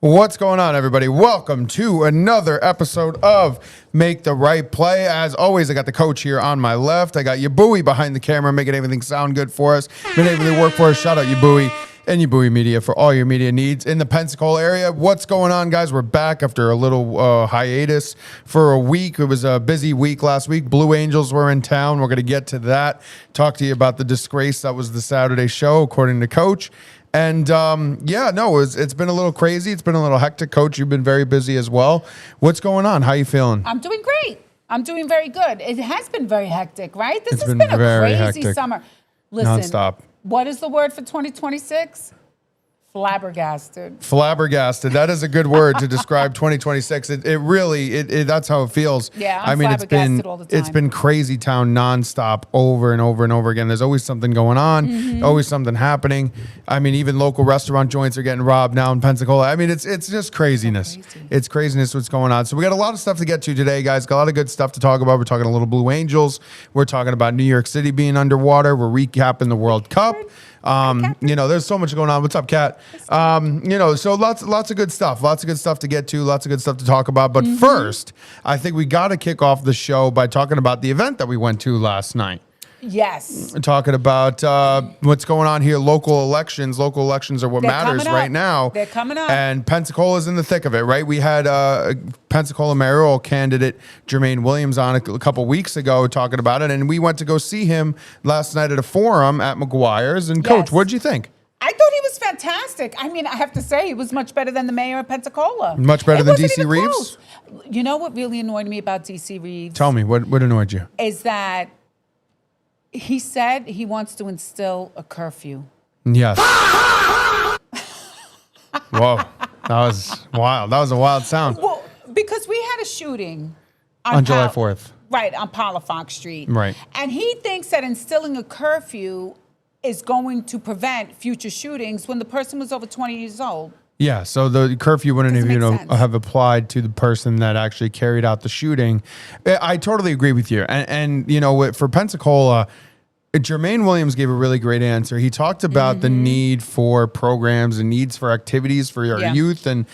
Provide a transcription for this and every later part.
What's going on, everybody? Welcome to another episode of Make the Right Play. As always, I got the coach here on my left. I got Yabui behind the camera, making everything sound good for us. Been able to work for us. Shout out Yabui and Yabui Media for all your media needs in the Pensacola area. What's going on, guys? We're back after a little hiatus for a week. It was a busy week last week. Blue Angels were in town. We're going to get to that. Talk to you about the disgrace that was the Saturday show, according to Coach. And it's been a little crazy. It's been a little hectic. Coach, you've been very busy as well. What's going on? How you feeling? I'm doing great. I'm doing very good. It has been very hectic, right? This has been a crazy hectic summer. Listen, nonstop. What is the word for 2026? Flabbergasted. Flabbergasted. That is a good word to describe 2026. It really that's how it feels. Yeah, I mean, flabbergasted all the time. It's been crazy town nonstop over and over and over again. There's always something going on, always something happening. I mean, even local restaurant joints are getting robbed now in Pensacola. I mean, it's just craziness. So crazy. It's craziness what's going on. So we got a lot of stuff to get to today, guys. Got a lot of good stuff to talk about. We're talking a little Blue Angels. We're talking about New York City being underwater. We're recapping the World Cup. There's so much going on. What's up, Kat? So lots of good stuff. Lots of good stuff to get to. Lots of good stuff to talk about. But first, I think we got to kick off the show by talking about the event that we went to last night. Yes. Talking about what's going on here. Local elections. Local elections are what matters right now. They're coming up. And Pensacola's in the thick of it, right? We had Pensacola mayoral candidate Jermaine Williams on a couple weeks ago talking about it. And we went to go see him last night at a forum at McGuire's. And Coach, what'd you think? I thought he was fantastic. I mean, I have to say, he was much better than the mayor of Pensacola. Much better than DC Reeves? Close. You know what really annoyed me about DC Reeves? Tell me, what annoyed you? Is that he said he wants to instill a curfew. Yes. Whoa. That was wild. That was a wild sound. Well, because we had a shooting on July 4th. Right, on Palafox Street. Right. And he thinks that instilling a curfew is going to prevent future shootings when the person was over 20 years old. Yeah, so the curfew wouldn't have applied to the person that actually carried out the shooting. I totally agree with you. And for Pensacola, Jermaine Williams gave a really great answer. He talked about the need for programs and needs for activities for our youth and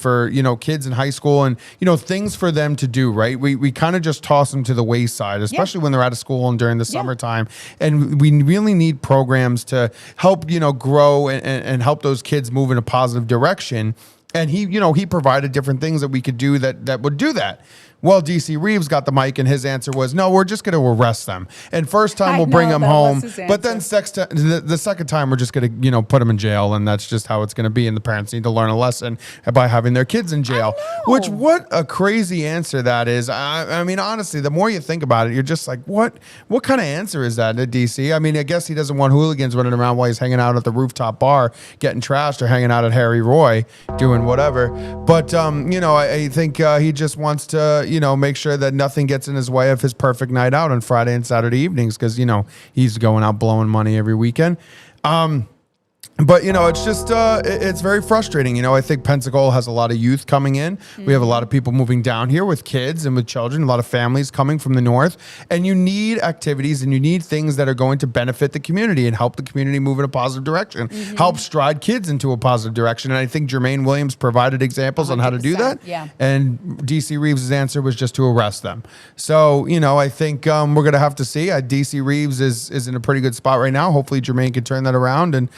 for, kids in high school and, things for them to do, right? We kind of just toss them to the wayside, especially when they're out of school and during the summertime. And we really need programs to help, grow and help those kids move in a positive direction. And he provided different things that we could do that would do that. Well, DC Reeves got the mic, and his answer was, no, we're just going to arrest them. And first time we'll bring them home. But then the second time, we're just going to, put them in jail. And that's just how it's going to be. And the parents need to learn a lesson by having their kids in jail. What a crazy answer that is. I mean, honestly, the more you think about it, you're just like, what kind of answer is that to DC? I mean, I guess he doesn't want hooligans running around while he's hanging out at the rooftop bar, getting trashed, or hanging out at Harry Roy, doing whatever. But, I think he just wants to, make sure that nothing gets in his way of his perfect night out on Friday and Saturday evenings because, he's going out blowing money every weekend. But, it's just, it's very frustrating. I think Pensacola has a lot of youth coming in. We have a lot of people moving down here with kids and with children, a lot of families coming from the north. And you need activities and you need things that are going to benefit the community and help the community move in a positive direction, help stride kids into a positive direction. And I think Jermaine Williams provided examples on how to do that. Yeah. And DC Reeves' answer was just to arrest them. So, I think we're going to have to see. DC Reeves is in a pretty good spot right now. Hopefully Jermaine can turn that around and,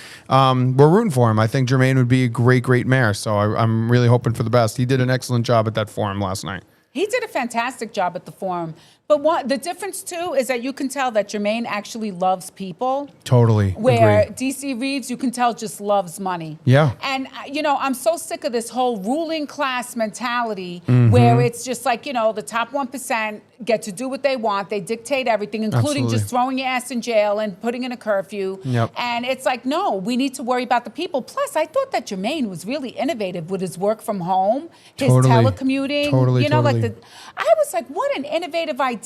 we're rooting for him. I think Jermaine would be a great mayor. So I'm really hoping for the best. He did an excellent job at that forum last night. He did a fantastic job at the forum. But the difference, too, is that you can tell that Jermaine actually loves people. Totally. Where agree. DC Reeves, you can tell, just loves money. Yeah. And, I'm so sick of this whole ruling class mentality where it's just like, the top 1% get to do what they want. They dictate everything, including just throwing your ass in jail and putting in a curfew. Yep. And it's like, no, we need to worry about the people. Plus, I thought that Jermaine was really innovative with his work from home, his telecommuting. Totally. I was like, what an innovative idea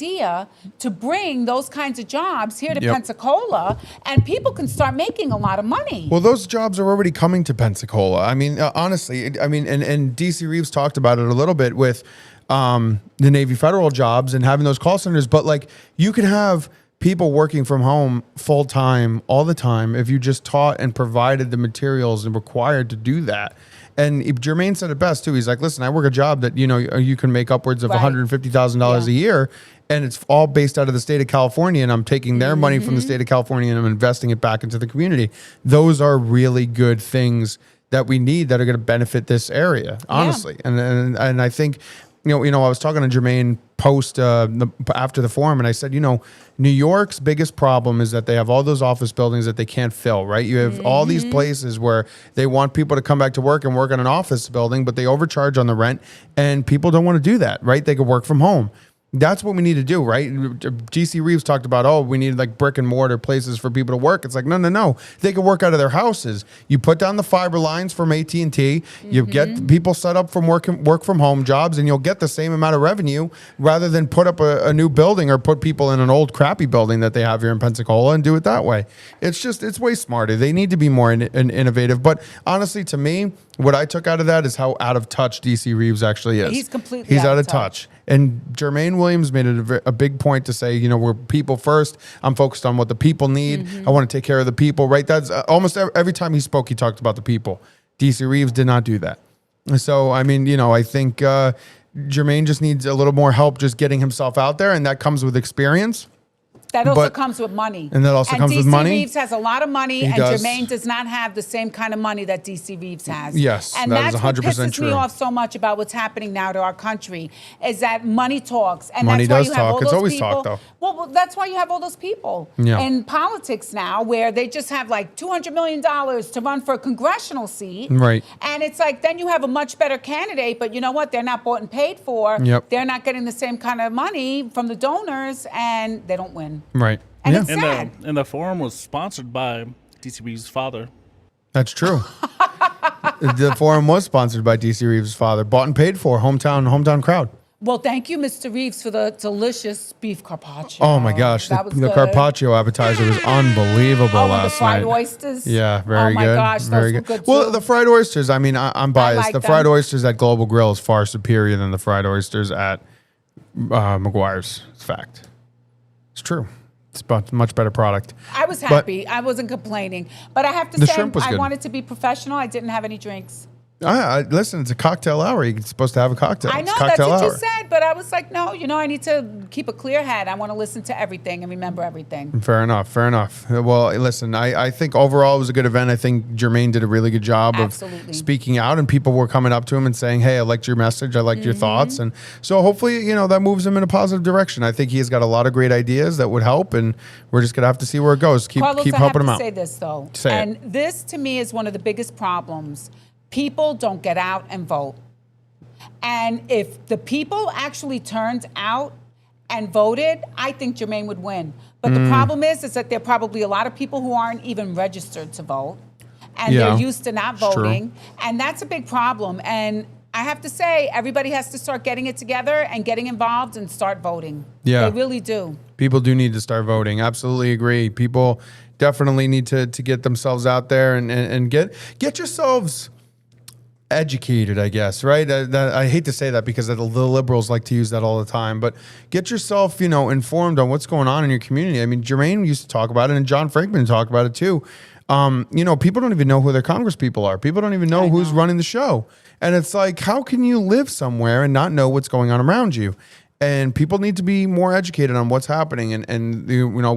to bring those kinds of jobs here to Pensacola, and people can start making a lot of money. Well, those jobs are already coming to Pensacola. I mean, honestly, and DC Reeves talked about it a little bit with the Navy federal jobs and having those call centers, but like you can have people working from home full time all the time if you just taught and provided the materials and required to do that. And Jermaine said it best too. He's like, listen, I work a job that, you can make upwards of $150,000 a year. And it's all based out of the state of California. And I'm taking their money from the state of California and I'm investing it back into the community. Those are really good things that we need that are going to benefit this area, honestly. And I think, I was talking to Jermaine post after the forum, and I said, New York's biggest problem is that they have all those office buildings that they can't fill, right? You have all these places where they want people to come back to work and work in an office building, but they overcharge on the rent, and people don't want to do that, right? They could work from home. That's what we need to do, right? DC Reeves talked about, we need like brick and mortar places for people to work. It's like, no. They can work out of their houses. You put down the fiber lines from AT&T, you get people set up from work from home jobs, and you'll get the same amount of revenue rather than put up a new building or put people in an old crappy building that they have here in Pensacola and do it that way. It's way smarter. They need to be more innovative. But honestly, to me, what I took out of that is how out of touch DC Reeves actually is. He's out of touch. And Jermaine Williams made it a big point to say, we're people first. I'm focused on what the people need. I want to take care of the people, right? That's almost every time he spoke, he talked about the people. DC Reeves did not do that. So, I think Jermaine just needs a little more help just getting himself out there, and that comes with experience. That also comes with money. And that also comes with money. DC Reeves has a lot of money, and Jermaine does not have the same kind of money that DC Reeves has. Yes, and that is 100% what pisses true. me off so much about what's happening now to our country is that money talks. And money that's why does you have talk. all It's those always people, talk, though. Well, that's why you have all those people in politics now where they just have like $200 million to run for a congressional seat. Right. And it's like, then you have a much better candidate, but you know what? They're not bought and paid for. Yep. They're not getting the same kind of money from the donors, and they don't win. Right. And it's sad. And the forum was sponsored by DC Reeves' father. That's true. The forum was sponsored by DC Reeves' father, bought and paid for, hometown crowd. Well, thank you, Mr. Reeves, for the delicious beef carpaccio. Oh my gosh, that was the good. carpaccio appetizer was unbelievable last the fried night. oysters. Yeah, very good. Oh my gosh, very those were good Well, too. the fried oysters. I'm biased. like The them. fried oysters at Global Grill is far superior than the fried oysters at McGuire's. It's fact. It's true. It's a much better product. I was happy. I wasn't complaining. But I have to The say, shrimp was I good. wanted to be professional. I didn't have any drinks. Listen, it's a cocktail hour. You're supposed to have a cocktail. I know, it's that's cocktail what hour. you said. But I was like, no, I need to keep a clear head. I want to listen to everything and remember everything. Fair enough. Well, listen, I think overall it was a good event. I think Jermaine did a really good job of speaking out, and people were coming up to him and saying, hey, I liked your message. I liked your thoughts. And so hopefully, that moves him in a positive direction. I think he's got a lot of great ideas that would help, and we're just going to have to see where it goes. Keep Carlos, helping him I out. have to say this, though. Say it. This, to me, is one of the biggest problems. People don't get out and vote. And if the people actually turned out and voted, I think Jermaine would win. But the problem is that there are probably a lot of people who aren't even registered to vote. And they're used to not voting. And that's a big problem. And I have to say, everybody has to start getting it together and getting involved and start voting. Yeah. They really do. People do need to start voting. Absolutely agree. People definitely need to get themselves out there and get yourselves educated, I guess, right? I hate to say that because the liberals like to use that all the time, but get yourself, informed on what's going on in your community. I mean, Jermaine used to talk about it, and John Frankman talked about it too. People don't even know who their Congress people are. People don't even know who's running the show. And it's like, how can you live somewhere and not know what's going on around you? And people need to be more educated on what's happening and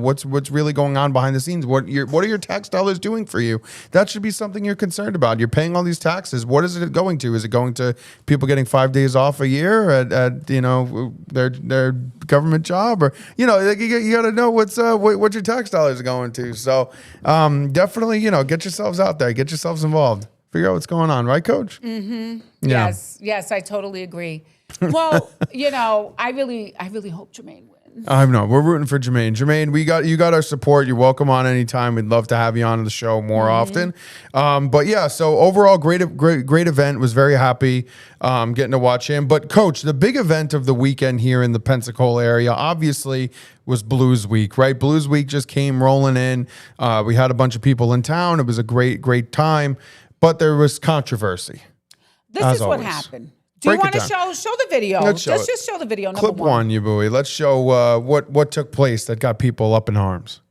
what's really going on behind the scenes. What are your tax dollars doing for you? That should be something you're concerned about. You're paying all these taxes. What is it going to? Is it going to people getting 5 days off a year at their government job, or you got to know what your tax dollars are going to. So definitely get yourselves out there, get yourselves involved, figure out what's going on, right, Coach? Mm-hmm. Yeah. Yes, I totally agree. Well, I really hope Jermaine wins. I know we're rooting for Jermaine. Jermaine, you got our support. You're welcome on anytime. We'd love to have you on the show more often. But yeah, so overall, great event. Was very happy getting to watch him. But Coach, the big event of the weekend here in the Pensacola area, obviously, was Blues Week, right? Blues Week just came rolling in. We had a bunch of people in town. It was a great time, but there was controversy. This is what happened. Do you want to show the video? Let's just show the video. Clip one, you buoy. Let's show what took place that got people up in arms.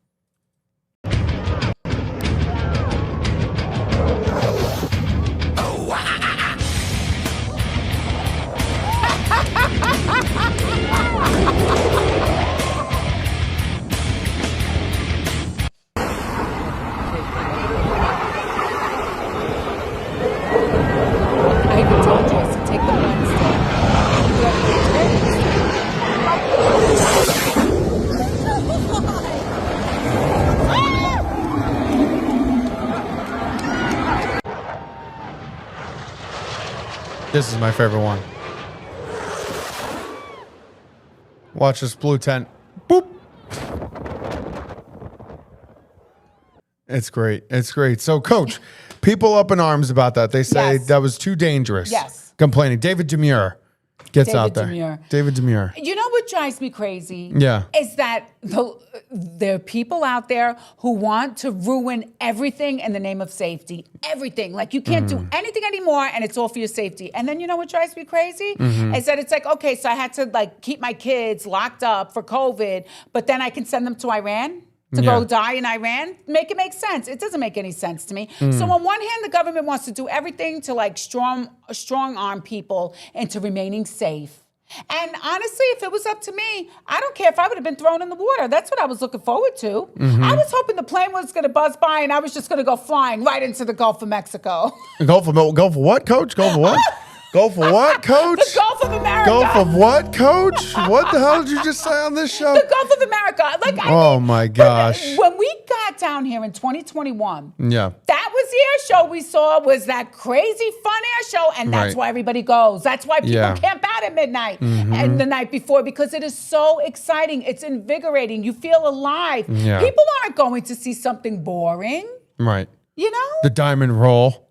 This is my favorite one. Watch this blue tent. Boop. It's great. It's great. So, Coach, people up in arms about that. They say that was too dangerous. Yes. Complaining. David Demure gets out there. David Demure. You know what drives me crazy? Yeah. Is that there are people out there who want to ruin everything in the name of safety. Everything. Like you can't do anything anymore and it's all for your safety. And then you know what drives me crazy? Is that it's like, okay, so I had to like keep my kids locked up for COVID, but then I can send them to Iran? To go die in Iran? Make it make sense. It doesn't make any sense to me. So on one hand, the government wants to do everything to like strong arm people into remaining safe. And honestly, if it was up to me, I don't care if I would have been thrown in the water. That's what I was looking forward to. I was hoping the plane was going to buzz by and I was just going to go flying right into the Gulf of Mexico. Gulf of what, Coach? Gulf of what? Gulf of what, Coach? The Gulf of America. Gulf of what, Coach? What the hell did you just say on this show? The Gulf of America. Like, oh my gosh. When we got down here in 2021, yeah, that was the air show we saw, was that crazy fun air show. And that's why everybody goes. That's why people camp out at midnight and the night before, because it is so exciting. It's invigorating. You feel alive. Yeah. People aren't going to see something boring. Right. You know? The diamond roll.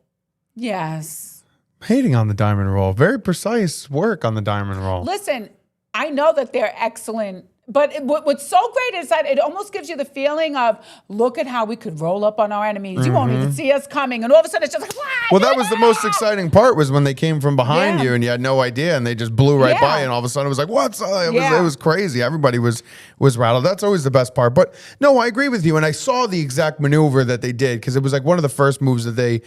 Yes. Hating on the diamond roll. Very precise work on the diamond roll. Listen, I know that they're excellent, but what's so great is that it almost gives you the feeling of, look at how we could roll up on our enemies. You won't even see us coming. And all of a sudden it's just like, well, that was the most exciting part, was when they came from behind you and you had no idea and they just blew right by, and all of a sudden it was like, what's up? It was crazy. Everybody was rattled. That's always the best part. But no, I agree with you. And I saw the exact maneuver that they did, because it was like one of the first moves that they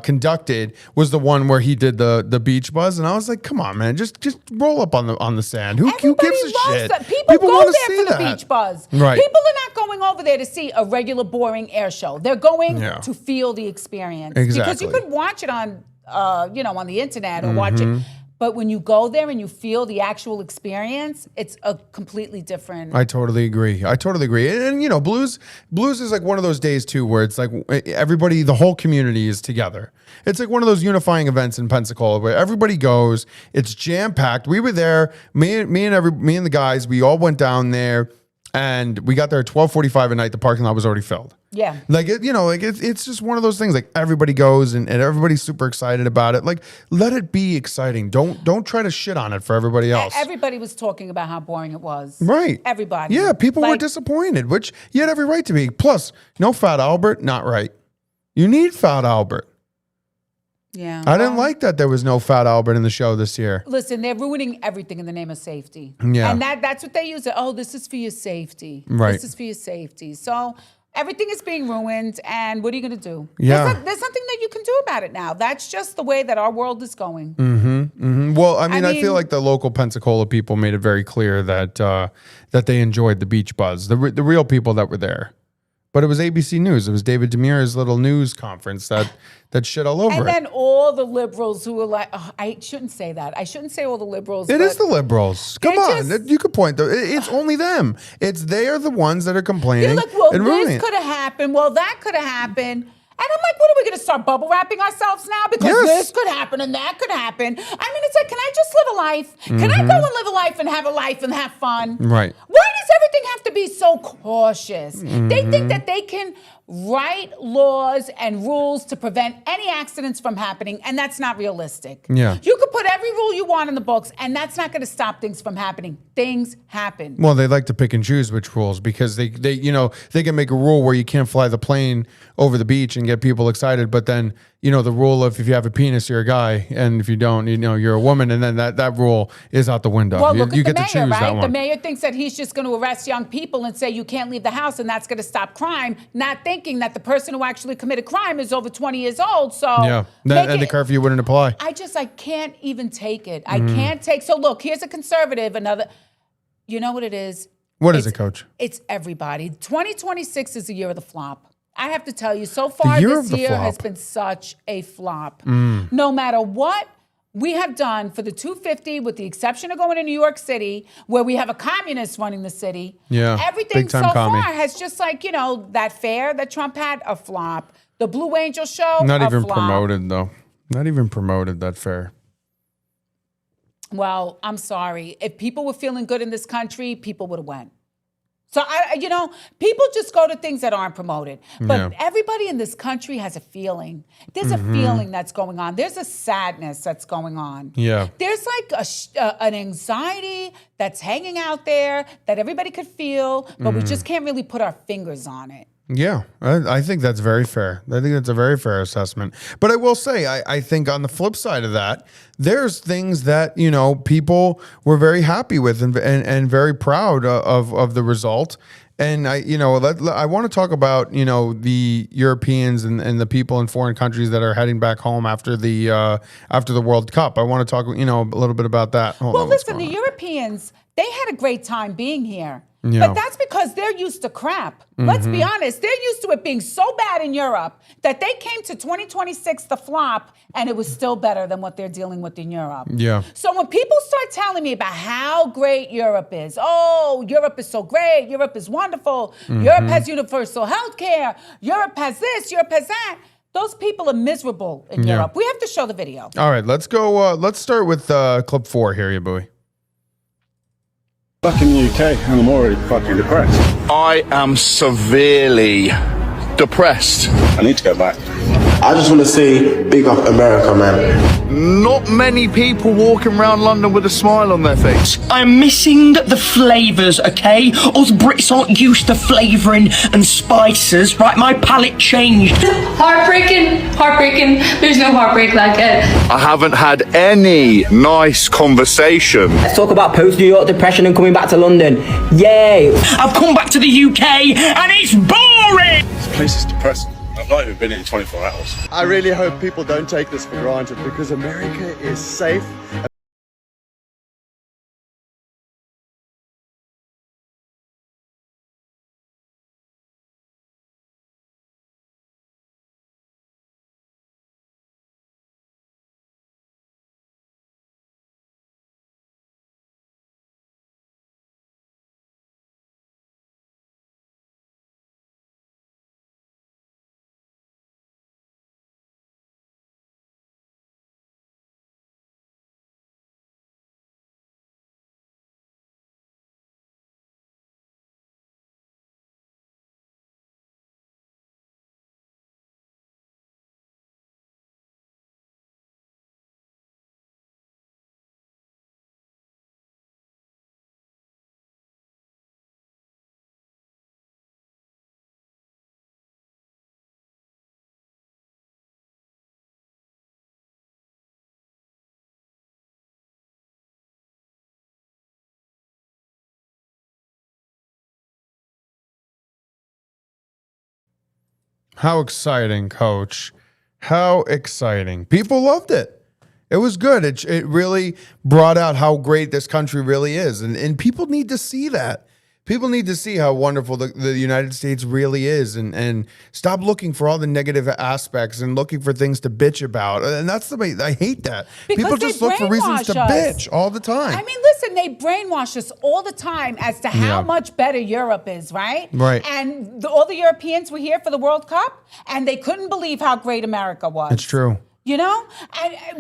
conducted was the one where he did the beach buzz. And I was like, come on, man, just roll up on the sand. Who gives a shit? People go there for the beach buzz. Right. People are not going over there to see a regular boring air show. They're going to feel the experience. Exactly. Because you could watch it on, on the internet or watch it. But when you go there and you feel the actual experience, it's a completely different. I totally agree. And blues is like one of those days too, where it's like everybody, the whole community is together. It's like one of those unifying events in Pensacola where everybody goes. It's jam packed. We were there. Me and the guys. We all went down there, and we got there at 12:45 at night. The parking lot was already filled. Yeah. It's just one of those things. Like everybody goes and everybody's super excited about it. Like, let it be exciting. Don't try to shit on it for everybody else. Everybody was talking about how boring it was. Right. Everybody. Yeah, people were disappointed, which you had every right to be. Plus, no Fat Albert, not right. You need Fat Albert. Yeah. I didn't like that there was no Fat Albert in the show this year. Listen, they're ruining everything in the name of safety. Yeah. And that's what they use. Oh, this is for your safety. Right. This is for your safety. So everything is being ruined, and what are you going to do? Yeah. There's nothing that you can do about it now. That's just the way that our world is going. Well, I mean, I feel like the local Pensacola people made it very clear that that they enjoyed the beach buzz, the real people that were there. But it was ABC News. It was David Demure's little news conference that shit all over it. And then all the liberals who were like, I shouldn't say that. I shouldn't say all the liberals. It is the liberals. Come on. You could point to it's only them. They are the ones that are complaining. You're like, well, and this could have happened. Well, that could have happened. And I'm like, what are we going to start bubble wrapping ourselves now? Because this could happen and that could happen. I mean, it's like, can I just live a life? Can I go and live a life and have fun? Right. Why does everything have to be so cautious? They think that they can write laws and rules to prevent any accidents from happening, and that's not realistic. Yeah. You could put every rule you want in the books, and that's not going to stop things from happening. Things happen. Well, they like to pick and choose which rules, because they can make a rule where you can't fly the plane over the beach and get people excited, but then the rule of if you have a penis, you're a guy, and if you don't, you're a woman, and then that rule is out the window. Well, look you at get the mayor, to choose right? that one. The mayor thinks that he's just going to arrest young people and say you can't leave the house, and that's going to stop crime, not thinking that the person who actually committed crime is over 20 years old. So and the curfew wouldn't apply. I can't even take it. I can't take. So look, here's a conservative. You know what it is? What is it, Coach? It's everybody. 2026 is the year of the flop. I have to tell you, so far this year has been such a flop. No matter what we have done for the 250, with the exception of going to New York City, where we have a communist running the city, everything so far has just that fair that Trump had, a flop. The Blue Angel show, Not even flop. promoted, though. Not even promoted, that fair. Well, I'm sorry. If people were feeling good in this country, people would have went. So, people just go to things that aren't promoted. But everybody in this country has a feeling. There's a feeling that's going on. There's a sadness that's going on. Yeah. There's like an anxiety that's hanging out there that everybody could feel, but we just can't really put our fingers on it. Yeah, I think that's very fair. I think that's a very fair assessment. But I will say, I think on the flip side of that, there's things that, people were very happy with and very proud of the result. And I want to talk about, the Europeans and the people in foreign countries that are heading back home after the World Cup. I want to talk, a little bit about that. Well, listen, the Europeans, they had a great time being here. Yeah. But that's because they're used to crap. Let's be honest. They're used to it being so bad in Europe that they came to 2026 the flop, and it was still better than what they're dealing with in Europe. Yeah. So when people start telling me about how great Europe is, oh, Europe is so great, Europe is wonderful, Europe has universal health care, Europe has this, Europe has that, those people are miserable in Europe. We have to show the video. All right, let's go. Let's start with clip 4 here, you boy. Back in the UK, and I'm already fucking depressed. I am severely depressed. I need to go back. I just want to say big up America, man. Not many people walking around London with a smile on their face. I'm missing the flavours, okay? Us Brits aren't used to flavouring and spices, right? My palate changed. Heartbreaking. There's no heartbreak like it. I haven't had any nice conversation. Let's talk about post-New York depression and coming back to London. Yay! I've come back to the UK and it's boring! This place is depressing. I've not even been in 24 hours. I really hope people don't take this for granted because America is safe. How exciting, Coach. How exciting. People loved it. It was good. It really brought out how great this country really is. And people need to see that. People need to see how wonderful the United States really is and stop looking for all the negative aspects and looking for things to bitch about. And that's the way I hate that. Because people just look for reasons to bitch all the time. I mean, listen, they brainwash us all the time as to how much better Europe is, right? Right. And all the Europeans were here for the World Cup, and they couldn't believe how great America was. It's true. And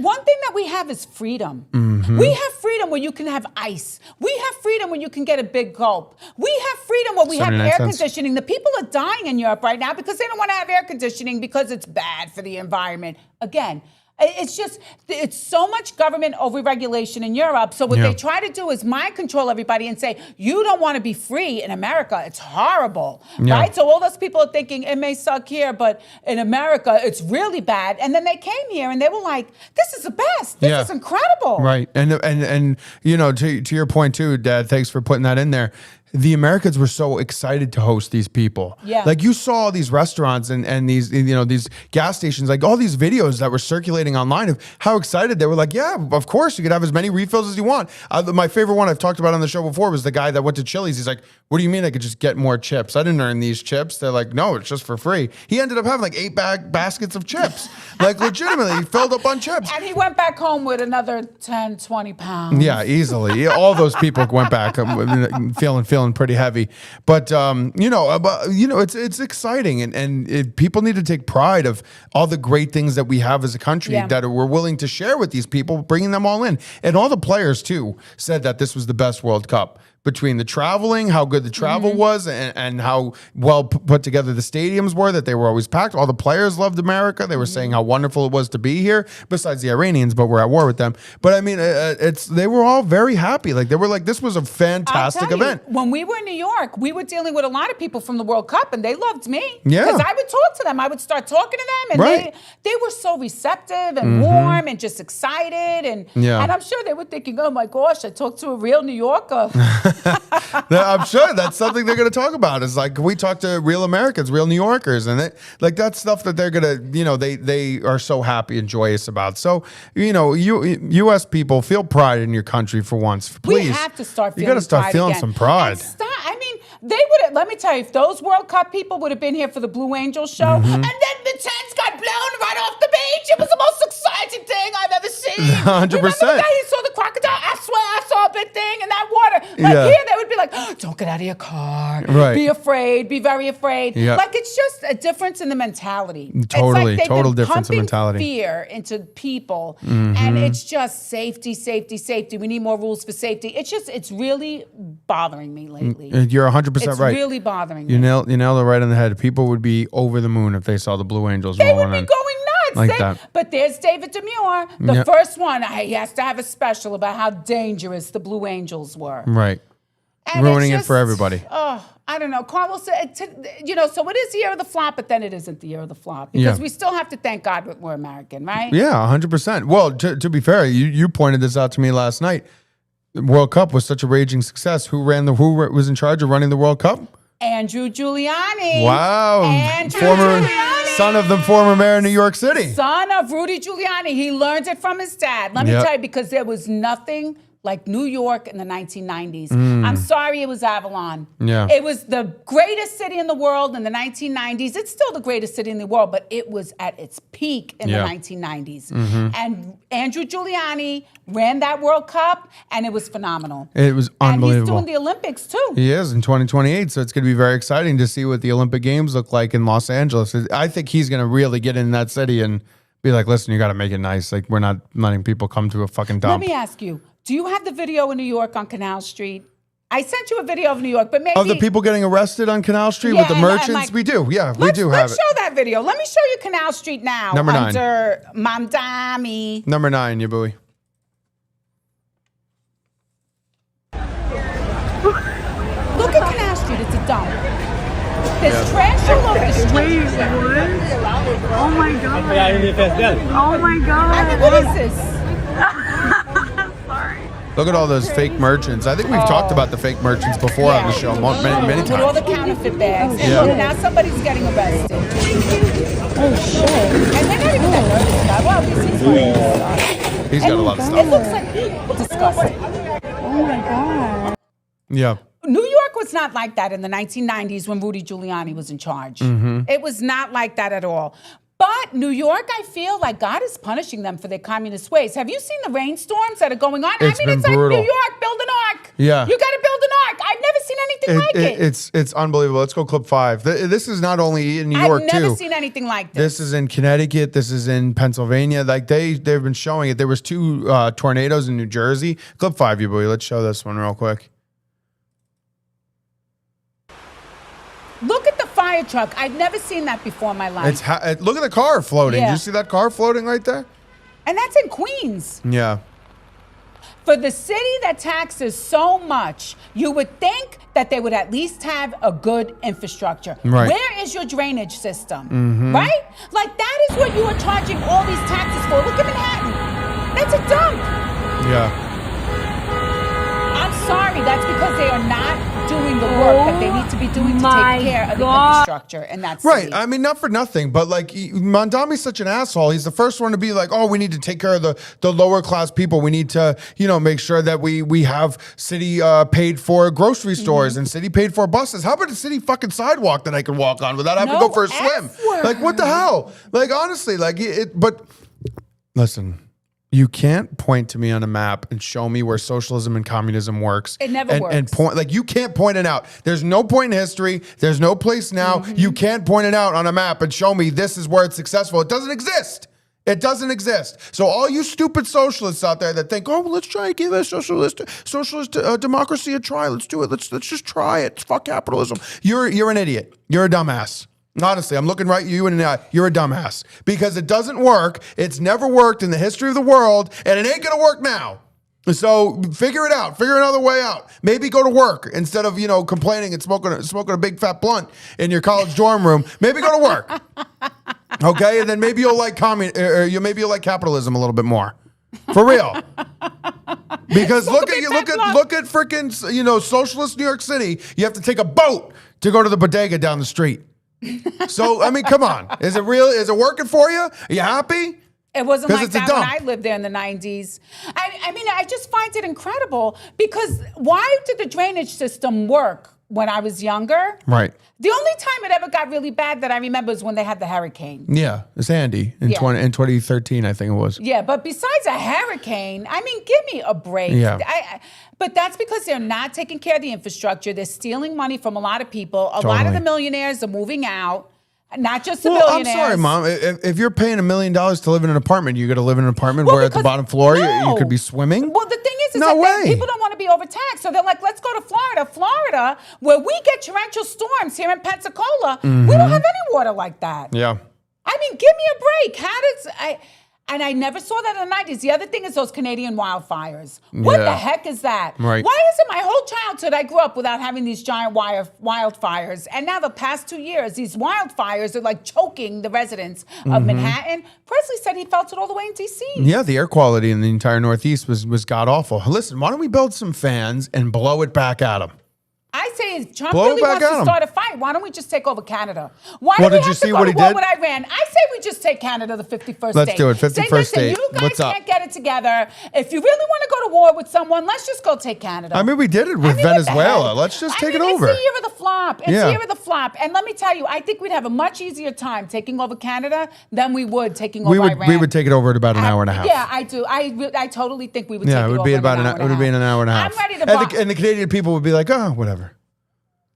one thing that we have is freedom. We have freedom where you can have ice. We have freedom when you can get a big gulp. We have freedom where we have air conditioning. The people are dying in Europe right now because they don't want to have air conditioning because it's bad for the environment. Again, it's so much government overregulation in Europe. So what they try to do is mind control everybody and say, you don't want to be free in America. It's horrible, right? So all those people are thinking it may suck here, but in America, it's really bad. And then they came here and they were like, this is the best. This is incredible. Right. And to your point too, Dad, thanks for putting that in there. The Americans were so excited to host these people. Yeah. Like you saw all these restaurants and these, these gas stations, like all these videos that were circulating online of how excited they were. Like, yeah, of course you could have as many refills as you want. My favorite one I've talked about on the show before was the guy that went to Chili's. He's like, what do you mean I could just get more chips? I didn't earn these chips. They're like, no, it's just for free. He ended up having like 8 baskets of chips. Like legitimately, he filled up on chips. And he went back home with another 10, 20 pounds. Yeah, easily. All those people went back feeling feeling pretty heavy. But it's exciting, and people need to take pride of all the great things that we have as a country that we're willing to share with these people, bringing them all in. And all the players too said that this was the best World Cup. Between the traveling, how good the travel was, and how well put together the stadiums were, that they were always packed. All the players loved America. They were saying how wonderful it was to be here, besides the Iranians, but we're at war with them. But I mean, they were all very happy. Like, they were like, this was a fantastic event. When we were in New York, we were dealing with a lot of people from the World Cup, and they loved me. Yeah. Because I would talk to them. I would start talking to them, and they were so receptive and warm and just excited. And I'm sure they were thinking, oh my gosh, I talked to a real New Yorker. I'm sure that's something they're going to talk about. Is like, we talk to real Americans, real New Yorkers, and that's stuff that they're going to, they are so happy and joyous about. So, U.S. people, feel pride in your country for once. Please. We have to start feeling You got to start feeling again. some pride. They would have, let me tell you, if those World Cup people would have been here for the Blue Angels show, and then the tents got blown right off the beach, it was the most exciting thing I've ever seen. 100%. Remember the day you saw the crocodile? I swear I saw a big thing in that water. Like here, they would be like, oh, don't get out of your car. Right. Be afraid. Be very afraid. Yeah. Like, it's just a difference in the mentality. Totally, it's like total difference in mentality. Fear into people, and it's just safety, safety, safety. We need more rules for safety. It's really bothering me lately. You're 100% right. It's really bothering me. You nailed it right on the head. People would be over the moon if they saw the Blue Angels They rolling would be in. going nuts. Like that. But there's David Demure, the first one. He has to have a special about how dangerous the Blue Angels were. Right. And ruining it for everybody. Oh, I don't know. Carlos, so it is the year of the flop, but then it isn't the year of the flop. Because we still have to thank God that we're American, right? Yeah, 100%. Well, to be fair, you pointed this out to me last night. The World Cup was such a raging success. Who was in charge of running the World Cup? Andrew Giuliani. Wow. Andrew Giuliani. Son of the former mayor of New York City. Son of Rudy Giuliani. He learned it from his dad. Let me tell you, because there was nothing like New York in the 1990s. I'm sorry it was Avalon. Yeah. It was the greatest city in the world in the 1990s. It's still the greatest city in the world, but it was at its peak in the 1990s. And Andrew Giuliani ran that World Cup, and it was phenomenal. It was unbelievable. And he's doing the Olympics, too. He is in 2028, so it's going to be very exciting to see what the Olympic Games look like in Los Angeles. I think he's going to really get in that city and be like, listen, you got to make it nice. Like, we're not letting people come to a fucking dump. Let me ask you, do you have the video in New York on Canal Street? I sent you a video of New York, but maybe... Of the people getting arrested on Canal Street with the merchants? We do, we do have it. Let's show that video. Let me show you Canal Street now. Number 9. Under Mandami. Number 9, you buoy. Look at Canal Street. It's a dump. There's trash all over the street. Wait, what? Oh my God. Oh my God. I mean, what is this? Look at all those fake merchants. I think we've talked about the fake merchants before on the show many times. With all the counterfeit bags. And look, now somebody's getting arrested. Oh, shit. And they're not even that nervous guy. Well, he's got a lot of stuff. It looks like disgusting. Oh my God. Yeah. New York was not like that in the 1990s when Rudy Giuliani was in charge. It was not like that at all. But New York, I feel like God is punishing them for their communist ways. Have you seen the rainstorms that are going on? It's like brutal. New York, build an ark. Yeah. You got to build an ark. I've never seen anything like it. It's unbelievable. Let's go clip 5. This is not only in New York, too. I've never seen anything like this. This is in Connecticut. This is in Pennsylvania. Like, they've been showing it. There was 2 tornadoes in New Jersey. Clip 5, you boy. Let's show this one real quick. Look at the fire truck. I've never seen that before in my life. Look at the car floating. Yeah. Do you see that car floating right there? And that's in Queens. Yeah. For the city that taxes so much, you would think that they would at least have a good infrastructure. Right. Where is your drainage system? Right? Like, that is what you are charging all these taxes for. Look at Manhattan. That's a dump. Yeah. I'm sorry. That's because they are not doing the work that they need to be doing to take care of the infrastructure in that city. Right. I mean, not for nothing, but like, Mandami's such an asshole. He's the first one to be like, oh, we need to take care of the lower class people. We need to, make sure that we have city paid for grocery stores and city paid for buses. How about a city fucking sidewalk that I could walk on without having to go for a swim? Like, what the hell? Like, honestly, like but listen, You can't point to me on a map and show me where socialism and communism works. It never works. And point, like, you can't point it out. There's no point in history. There's no place now. You can't point it out on a map and show me this is where it's successful. It doesn't exist. It doesn't exist. So all you stupid socialists out there that think, oh, well, let's try and give a socialist democracy a try. Let's do it. Let's just try it. Fuck capitalism. You're an idiot. You're a dumbass. Honestly, I'm looking right at you in the eye. You're a dumbass because it doesn't work. It's never worked in the history of the world, and it ain't gonna work now. So figure it out. Figure another way out. Maybe go to work instead of complaining and smoking a big fat blunt in your college dorm room. Maybe go to work. Okay, and then maybe you'll like maybe you'll like capitalism a little bit more. For real. Because look at freaking socialist New York City. You have to take a boat to go to the bodega down the street. So, I mean, come on. Is it real? Is it working for you? Are you happy? It wasn't like that when I lived there in the 90s. I mean, I just find it incredible because why did the drainage system work when I was younger? Right. The only time it ever got really bad that I remember is when they had the hurricane. Yeah, it's Andy in 2013, I think it was. Yeah, but besides a hurricane, I mean, give me a break. Yeah. But that's because they're not taking care of the infrastructure. They're stealing money from a lot of people. A lot of the millionaires are moving out. Not just the billionaires. I'm sorry, Mom. If you're paying $1 million to live in an apartment, you got to live in an apartment where at the bottom floor you could be swimming? Well, the thing is that people don't want to be overtaxed. So they're like, let's go to Florida. Florida, where we get torrential storms here in Pensacola, we don't have any water like that. Yeah. I mean, give me a break. And I never saw that in the 90s. The other thing is those Canadian wildfires. What the heck is that? Right. Why is it my whole childhood I grew up without having these giant wildfires? And now the past 2 years, these wildfires are like choking the residents of Manhattan. Presley said he felt it all the way in D.C. Yeah, the air quality in the entire Northeast was god-awful. Listen, why don't we build some fans and blow it back at them? I say if Trump really wants to start a fight, why don't we just take over Canada? Why do we did have you see to go what to he war did? with Iran? I say we just take Canada, the 51st state. Let's do it, 51st state. You guys What's up? can't get it together. If you really want to go to war with someone, let's just go take Canada. I mean, we did it with Venezuela. Let's just take it over. It's the year of the flop. It's the year of the flop. And let me tell you, I think we'd have a much easier time taking over Canada than we would taking over Iran. We would take it over at about an hour and a half. Yeah, I do. I totally think we would take it over. Yeah, it would be about it would be an hour and a half. I'm ready to and the Canadian people would be like, oh, whatever.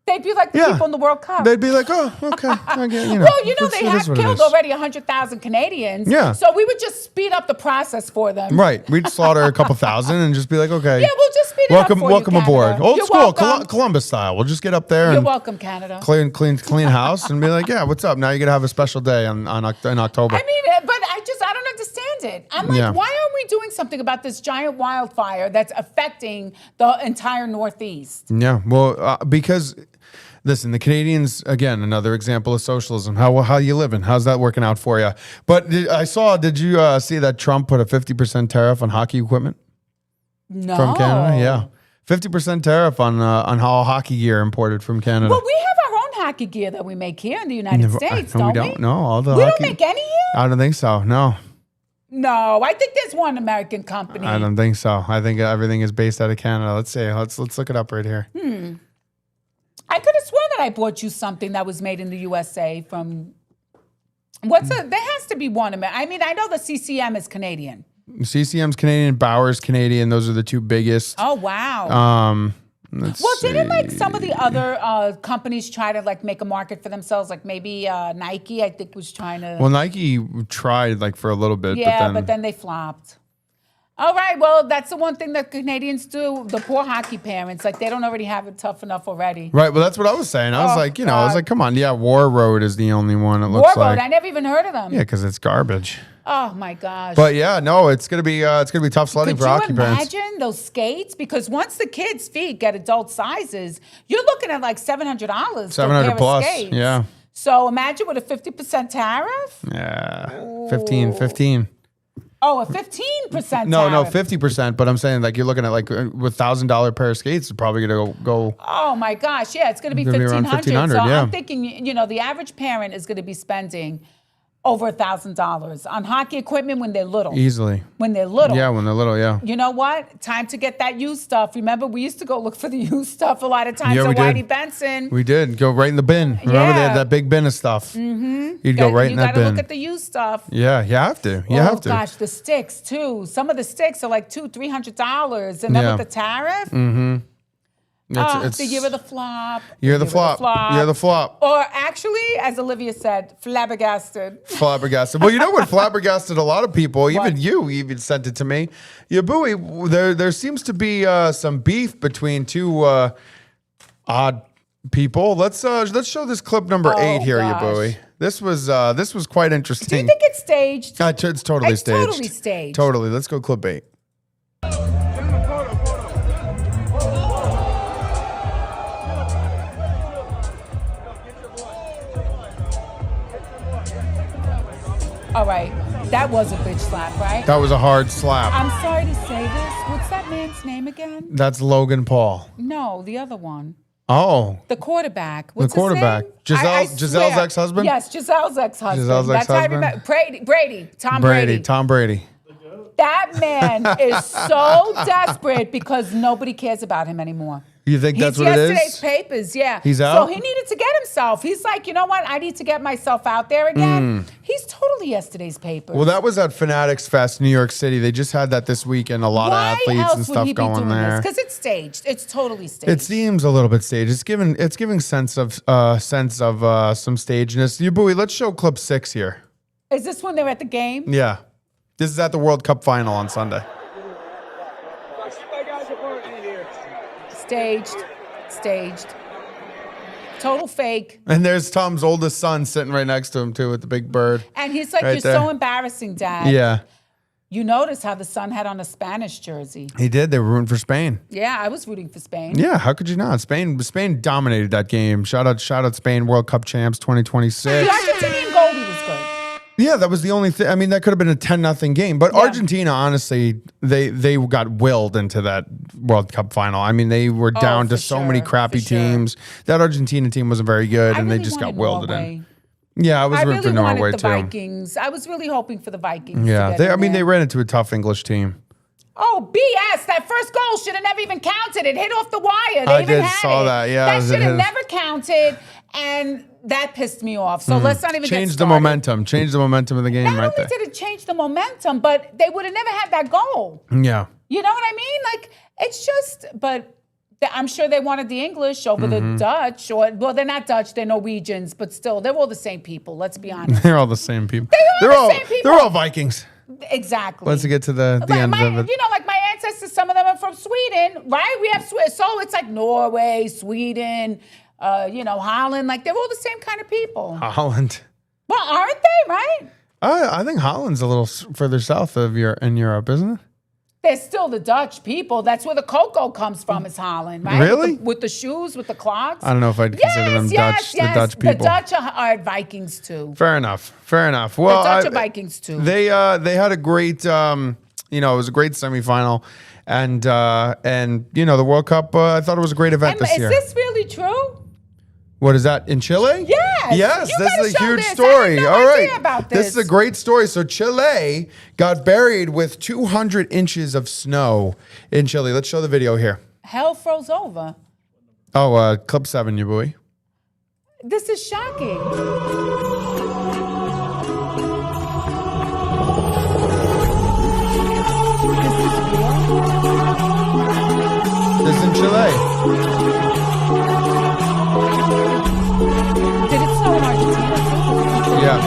They'd be like the people in the World Cup. They'd be like, oh, okay. I get, Well, they have killed already 100,000 Canadians. Yeah. So we would just speed up the process for them. Right. We'd slaughter a couple thousand and just be like, okay. Yeah, we'll just speed it up for welcome you, aboard. Canada. Old You're school, welcome. Columbus style. We'll just get up there You're and welcome, Canada. clean house and be like, yeah, what's up? Now you're going to have a special day in October. I mean, but I don't understand it. I'm like, why aren't we doing something about this giant wildfire that's affecting the entire Northeast? Yeah, well, because... Listen, the Canadians, again, another example of socialism. How you living? How's that working out for you? But did you see that Trump put a 50% tariff on hockey equipment? No. From Canada? Yeah. 50% tariff on all hockey gear imported from Canada. Well, we have our own hockey gear that we make here in the United States, don't we? We don't. No, all the we hockey. don't make any here? I don't think so, no. No, I think there's one American company. I don't think so. I think everything is based out of Canada. Let's see. Let's look it up right here. I could have sworn that I bought you something that was made in the USA from... there has to be one. I mean, I know the CCM is Canadian. CCM's Canadian, Bauer's Canadian. Those are the two biggest. Oh, wow. Let's didn't see. some of the other companies try to make a market for themselves? Like maybe Nike, I think, was trying to... Well, Nike tried for a little bit. Yeah, but then they flopped. All right, well, that's the one thing that Canadians do. The poor hockey parents, they don't already have it tough enough already. Right, well, that's what I was saying. I was I was like, come on. Yeah, War Road is the only one it looks like. War Road, I never even heard of them. Yeah, because it's garbage. Oh, my gosh. But yeah, no, it's gonna be tough sledding for hockey parents. Could you imagine those skates? Because once the kids' feet get adult sizes, you're looking at $700. $700 plus, skates. yeah. So imagine with a 50% tariff. Yeah, 15. Oh, a 15% tariff. No, 50%. But I'm saying you're looking at with $1,000 pair of skates, it's probably gonna go. Oh my gosh, yeah, it's gonna be $1,500. $1,500. So yeah. I'm thinking, the average parent is gonna be spending over $1,000 on hockey equipment when they're little. Easily. When they're little. Yeah, when they're little, yeah. You know what? Time to get that used stuff. Remember, we used to go look for the used stuff a lot of times Yeah, at we Whitey did. Benson. We did. Go right in the bin. Remember they had that big bin of stuff. Mm-hmm. You'd go right in that bin. You got to look at the used stuff. Yeah, you have to. You have to. Oh, gosh, the sticks, too. Some of the sticks are like $200-$300. And then with the tariff? Mm-hmm. It's the year of the flop. Year of the flop. Year of the flop. Or actually, as Olivia said, flabbergasted. Flabbergasted. Well, you know what flabbergasted a lot of people, even you even sent it to me. Yabui, there seems to be some beef between two odd people. Let's show this clip number 8 here, Yabui. This was quite interesting. Do you think it's staged? It's totally staged. It's totally staged. Totally. Let's go clip 8. All right, that was a bitch slap, right? That was a hard slap. I'm sorry to say this. What's that man's name again? That's Logan Paul. No, the other one. Oh. The quarterback. What's the quarterback. His name? Giselle's ex-husband? Yes, Giselle's ex-husband. Giselle's That's ex-husband? how I remember. Brady. Tom Brady. Tom Brady. That man is so desperate because nobody cares about him anymore. You think that's what it is? Yesterday's papers, yeah. He's out? So he needed to get himself. He's like, you know what? I need to get myself out there again. He's totally yesterday's papers. Well, that was at Fanatics Fest, New York City. They just had that this weekend. A lot of athletes and stuff going there. Because it's staged. It's totally staged. It seems a little bit staged. It's giving sense of some stageness. Yabui, let's show clip 6 here. Is this when they're at the game? Yeah. This is at the World Cup final on Sunday. Staged. Total fake. And there's Tom's oldest son sitting right next to him, too, with the big bird. And he's like, right you're there. so embarrassing, Dad. Yeah. You notice how the son had on a Spanish jersey. He did. They were rooting for Spain. Yeah, I was rooting for Spain. Yeah, how could you not? Spain dominated that game. Shout out Spain, World Cup champs 2026. The Argentinian goalie was good. Yeah, that was the only thing. I mean, that could have been a 10-0 game. But Argentina, honestly, they got willed into that World Cup final. I mean, they were down to so many crappy teams. That Argentina team wasn't very good, and they just got willed in. Yeah, I was rooting for Norway, too. Vikings. I was really hoping for the Vikings. Yeah, they ran into a tough English team. Oh, BS. That first goal should have never even counted. It hit off the wire. I saw that, yeah. That should have never counted, and that pissed me off. So let's not even change the momentum. Change the momentum of the game right there. Not only did it change the momentum, but they would have never had that goal. Yeah. You know what I mean? Like, it's just, but I'm sure they wanted the English over the Dutch, well, they're not Dutch, they're Norwegians, but still, they're all the same people. Let's be honest. They're all the same people. They're all the same people. They're all Vikings. Exactly. Let's get to the end of it. You know, like my ancestors, some of them are from Sweden, right? We have so it's like Norway, Sweden, Holland. Like they're all the same kind of people. Holland. Well, aren't they? Right? I think Holland's a little further south of in Europe, isn't it? They're still the Dutch people. That's where the cocoa comes from, is Holland, right? Really? With the shoes, with the clogs. I don't know if I'd consider them Dutch. The Dutch people. The Dutch are Vikings too. Fair enough. Well, the Dutch are Vikings too. They had a great, it was a great semifinal, and the World Cup. I thought it was a great event this year. Is this really true? What is that in Chile? Yes. Yes, You this gotta is a show huge this. story. I had no All right. idea about this. This is a great story. So Chile got buried with 200 inches of snow in Chile. Let's show the video here. Hell froze over. Oh, clip 7, you boy. This is shocking. This is in Chile. Did it snow in Argentina too? Yeah.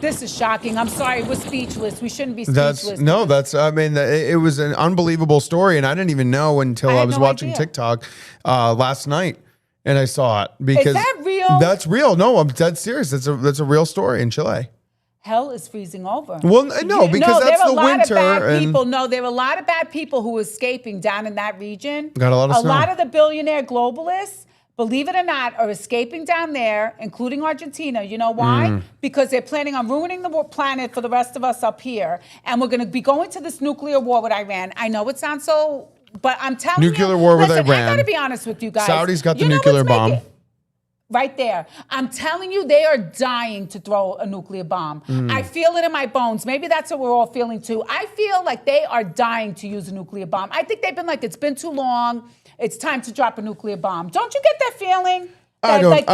This is shocking. I'm sorry. We're speechless. We shouldn't be speechless. It was an unbelievable story, and I didn't even know until I was watching TikTok last night, and I saw it. Because is that real? That's real. No, I'm dead serious. That's a real story in Chile. Hell is freezing over. Well, no, because that's the winter. There were a lot of bad people who were escaping down in that region. Got a lot of snow. A lot of the billionaire globalists believe it or not, are escaping down there, including Argentina. You know why? Because they're planning on ruining the planet for the rest of us up here. And we're going to be going to this nuclear war with Iran. I know it sounds so, but I'm telling you. Nuclear war with Iran. Iran. I got to be honest with you guys. Saudi's got the nuclear bomb. Right there. I'm telling you, they are dying to throw a nuclear bomb. I feel it in my bones. Maybe that's what we're all feeling too. I feel like they are dying to use a nuclear bomb. I think they've been like, it's been too long. It's time to drop a nuclear bomb. Don't you get that feeling? I don't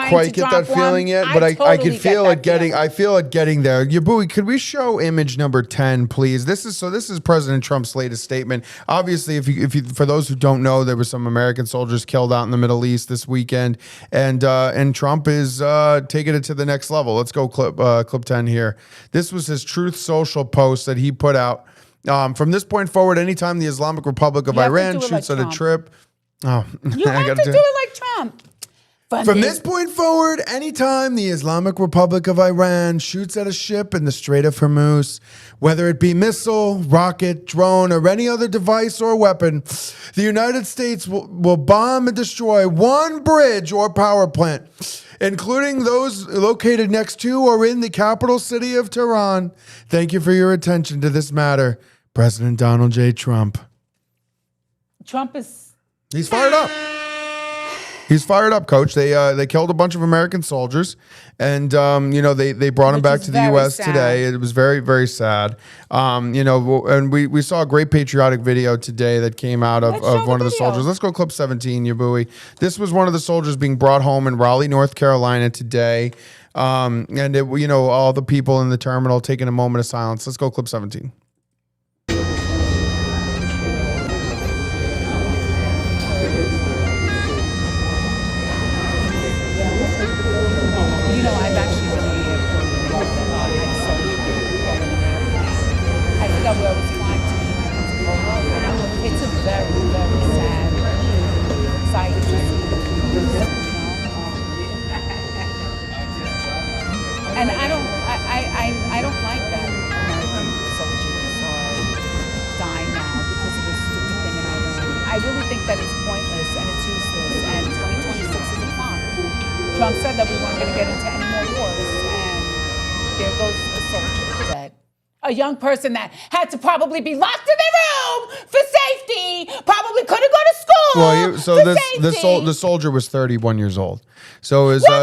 quite get that feeling yet, but I can feel it getting. I feel it getting there. Yabui, could we show image number 10, please? This is President Trump's latest statement. Obviously, if you for those who don't know, there were some American soldiers killed out in the Middle East this weekend, and Trump is taking it to the next level. Let's go clip 10 here. This was his Truth Social post that he put out. From this point forward, anytime the Islamic Republic of Iran shoots at a trip, you have to do it like Trump. From this point forward, anytime the Islamic Republic of Iran shoots at a ship in the Strait of Hormuz, whether it be missile, rocket, drone, or any other device or weapon, the United States will bomb and destroy one bridge or power plant, including those located next to or in the capital city of Tehran. Thank you for your attention to this matter, President Donald J. Trump. He's fired up. He's fired up, Coach. They killed a bunch of American soldiers, and they brought him back to the U.S. today. It was very, very sad. And we saw a great patriotic video today that came out of one of the soldiers. Let's go clip 17, Yabui. This was one of the soldiers being brought home in Raleigh, North Carolina today, and all the people in the terminal taking a moment of silence. Let's go clip 17. It's a very, very sad sight to see. And I don't like that American soldiers are dying now because of this stupid thing in Iran. I really think that it's pointless and it's useless. And 2026 is a clock. Trump said that we weren't going to get into any more wars, and there goes a soldier dead. A young person that had to probably be locked in their room for safety, probably couldn't go to school. Well, the soldier was 31 years old. So there was a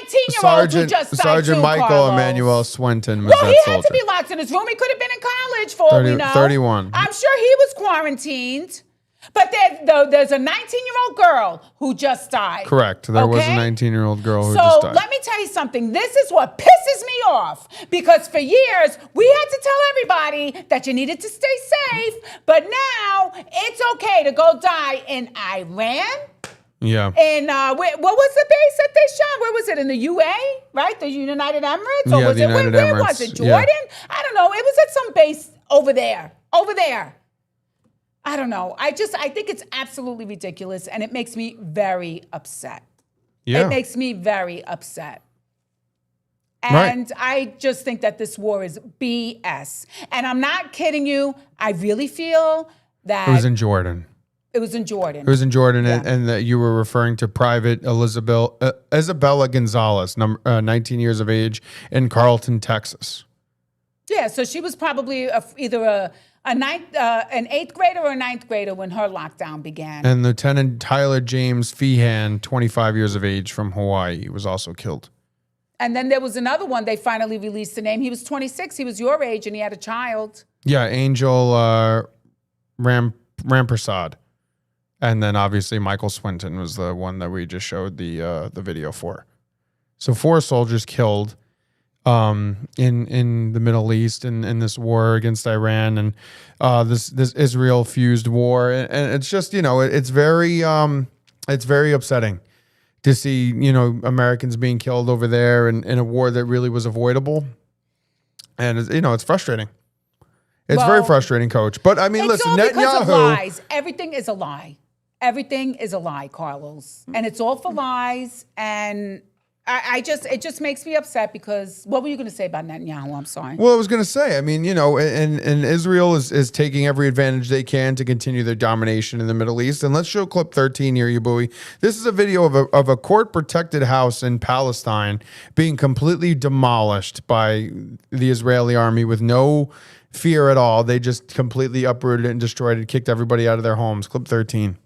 19-year-old who just died Sergeant too, Michael Carlos. Emmanuel Swinton was that soldier. Well, he had to be locked in his room. He could have been in college for all we know. 31. I'm sure he was quarantined. But there's a 19-year-old girl who just died. Correct. There was a 19-year-old girl who just died. So let me tell you something. This is what pisses me off. Because for years, we had to tell everybody that you needed to stay safe. But now, it's okay to go die in Iran. Yeah. And what was the base that they shot? Where was it? In the UA, right? The United Emirates? Or was the United Emirates. Where was it? Jordan? Yeah. I don't know. It was at some base over there. I don't know. I think it's absolutely ridiculous, and it makes me very upset. Yeah. It makes me very upset. And I just think that this war is BS. And I'm not kidding you. I really feel that... It was in Jordan. It was in Jordan. It was in Jordan, and that you were referring to Private Isabella Gonzalez, 19 years of age, in Carlton, Texas. Yeah, so she was probably either an 8th grader or a 9th grader when her lockdown began. And Lieutenant Tyler James Feehan, 25 years of age, from Hawaii, was also killed. And then there was another one. They finally released the name. He was 26. He was your age, and he had a child. Yeah, Angel Rampersad. And then obviously Michael Swinton was the one that we just showed the video for. So 4 soldiers killed in the Middle East in this war against Iran and this Israel fused war, and it's just it's very upsetting to see Americans being killed over there in a war that really was avoidable, and it's frustrating. It's very frustrating, Coach. But I mean, listen, Netanyahu. Because of lies. Everything is a lie. Everything is a lie, Carlos, and it's all for lies. And it just makes me upset because what were you going to say about Netanyahu? I'm sorry. Well, I was going to say, I mean, you know, and Israel is taking every advantage they can to continue their domination in the Middle East. And let's show clip 13 here, Yabui. This is a video of a court-protected house in Palestine being completely demolished by the Israeli army with no fear at all. They just completely uprooted it and destroyed it, kicked everybody out of their homes. Clip 13.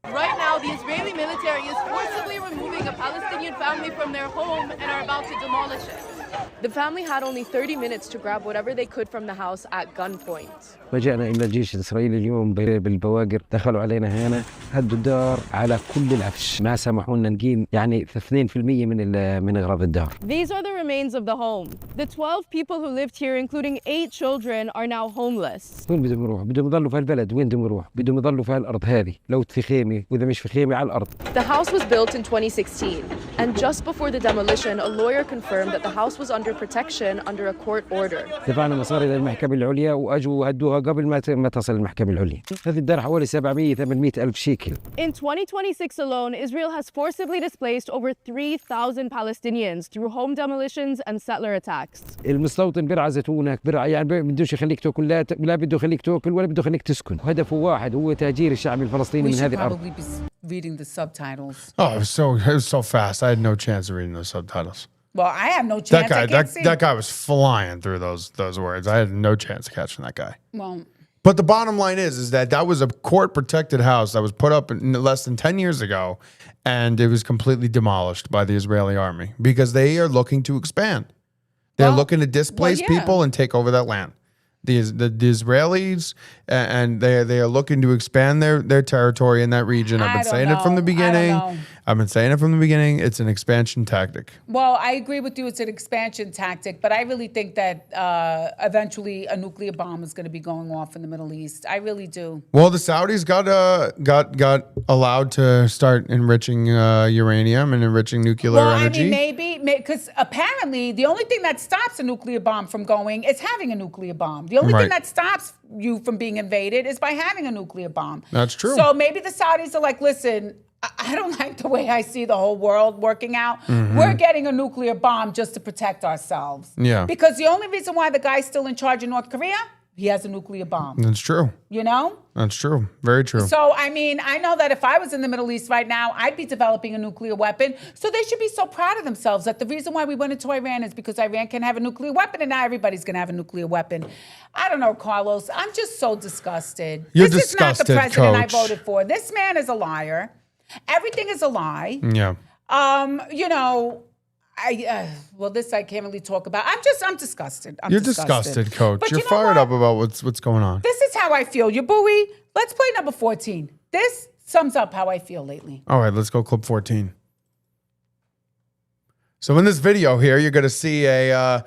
Right now, the Israeli military is forcibly removing a Palestinian family from their home and are about to demolish it. The family had only 30 minutes to grab whatever they could from the house at gunpoint. وجأنا إلى الجيش الإسرائيلي اليوم بالبواقر دخلوا علينا هنا هدوا الدار على كل العفش ما سمحوا لنا نقيم يعني 2% من أغراض الدار. These are the remains of the home. The 12 people who lived here, including 8 children, are now homeless. وين بدهم يروحوا؟ بدهم يضلوا في البلد، وين بدهم يروحوا؟ بدهم يضلوا في الأرض هذه، لو في خيمة وإذا مش في خيمة على الأرض. The house was built in 2016, and just before the demolition, a lawyer confirmed that the house was under protection under a court order. دفعنا مصاري للمحكمة العليا وأجوا هدوها قبل ما تصل المحكمة العليا. هذه الدار حوالي 700-800 ألف شيكل. In 2026 alone, Israel has forcibly displaced over 3,000 Palestinians through home demolitions and settler attacks. المستوطن برعى زيتونك برعى يعني بدوش يخليك تاكل لا بده يخليك تاكل ولا بده يخليك تسكن. هدفه واحد هو تهجير الشعب الفلسطيني من هذه الأرض. We should probably be reading the subtitles. Oh, it was so fast. I had no chance of reading those subtitles. Well, I have no chance. That guy was flying through those words. I had no chance of catching that guy. Well, but the bottom line is that was a court-protected house that was put up less than 10 years ago, and it was completely demolished by the Israeli army because they are looking to expand. They're looking to displace people and take over that land. The Israelis, and they are looking to expand their territory in that region. I've been saying it from the beginning. I've been saying it from the beginning. It's an expansion tactic. Well, I agree with you. It's an expansion tactic, but I really think that eventually a nuclear bomb is going to be going off in the Middle East. I really do. Well, the Saudis got allowed to start enriching uranium and enriching nuclear energy. I mean, maybe because apparently the only thing that stops a nuclear bomb from going is having a nuclear bomb. The only thing that stops you from being invaded is by having a nuclear bomb. That's true. So maybe the Saudis are like, listen, I don't like the way I see the whole world working out. Mm-hmm. We're getting a nuclear bomb just to protect ourselves. Yeah. Because the only reason why the guy's still in charge of North Korea, he has a nuclear bomb. That's true. You know? That's true. Very true. So, I mean, I know that if I was in the Middle East right now, I'd be developing a nuclear weapon. So they should be so proud of themselves that the reason why we went into Iran is because Iran can have a nuclear weapon, and now everybody's going to have a nuclear weapon. I don't know, Carlos. I'm just so disgusted. You're this disgusted, is not the president Coach. I voted for. This man is a liar. Everything is a lie. Yeah. You know, this I can't really talk about. I'm disgusted. You're disgusted, Coach. But you're fired up about what's going on. This is how I feel. Yabui, let's play number 14. This sums up how I feel lately. All right, let's go clip 14. So in this video here, you're going to see a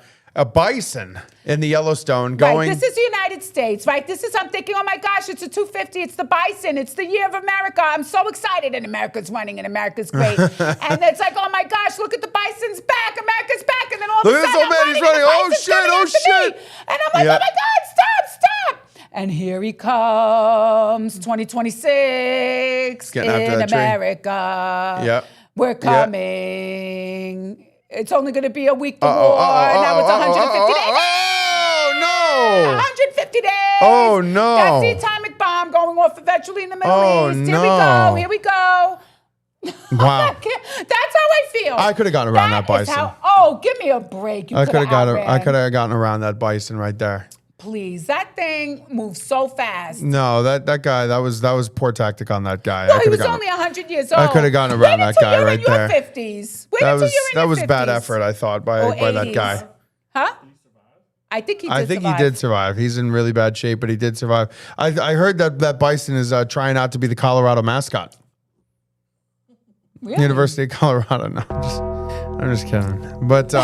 bison in the Yellowstone going. Right, this is the United States, right? I'm thinking, oh my gosh, it's a 250. It's the bison. It's the year of America. I'm so excited, and America's winning, and America's great. And it's like, oh my gosh, look at the bison's back. America's back. And then all of a sudden, this old man, he's running. Oh shit. And I'm like, oh my God, stop. And here he comes, 2026 in America. Yep. We're coming. It's only going to be a week to war. Now it's 150 days. Oh, no. 150 days. Oh, no. That's the atomic bomb going off eventually in the Middle East. Here we go. Wow. That's how I feel. I could have gotten around that bison. Give me a break. I could have gotten around that bison right there. Please, that thing moves so fast. No, that guy, that was poor tactic on that guy. No, he was only 100 years old. I could have gotten around that guy right there. Wait until you're in your 50s. Wait until you're in your 50s. That was bad effort, I thought, by that guy. Huh? I think he did survive. He's in really bad shape, but he did survive. I heard that bison is trying out to be the Colorado mascot. Really? University of Colorado. No, I'm just kidding. But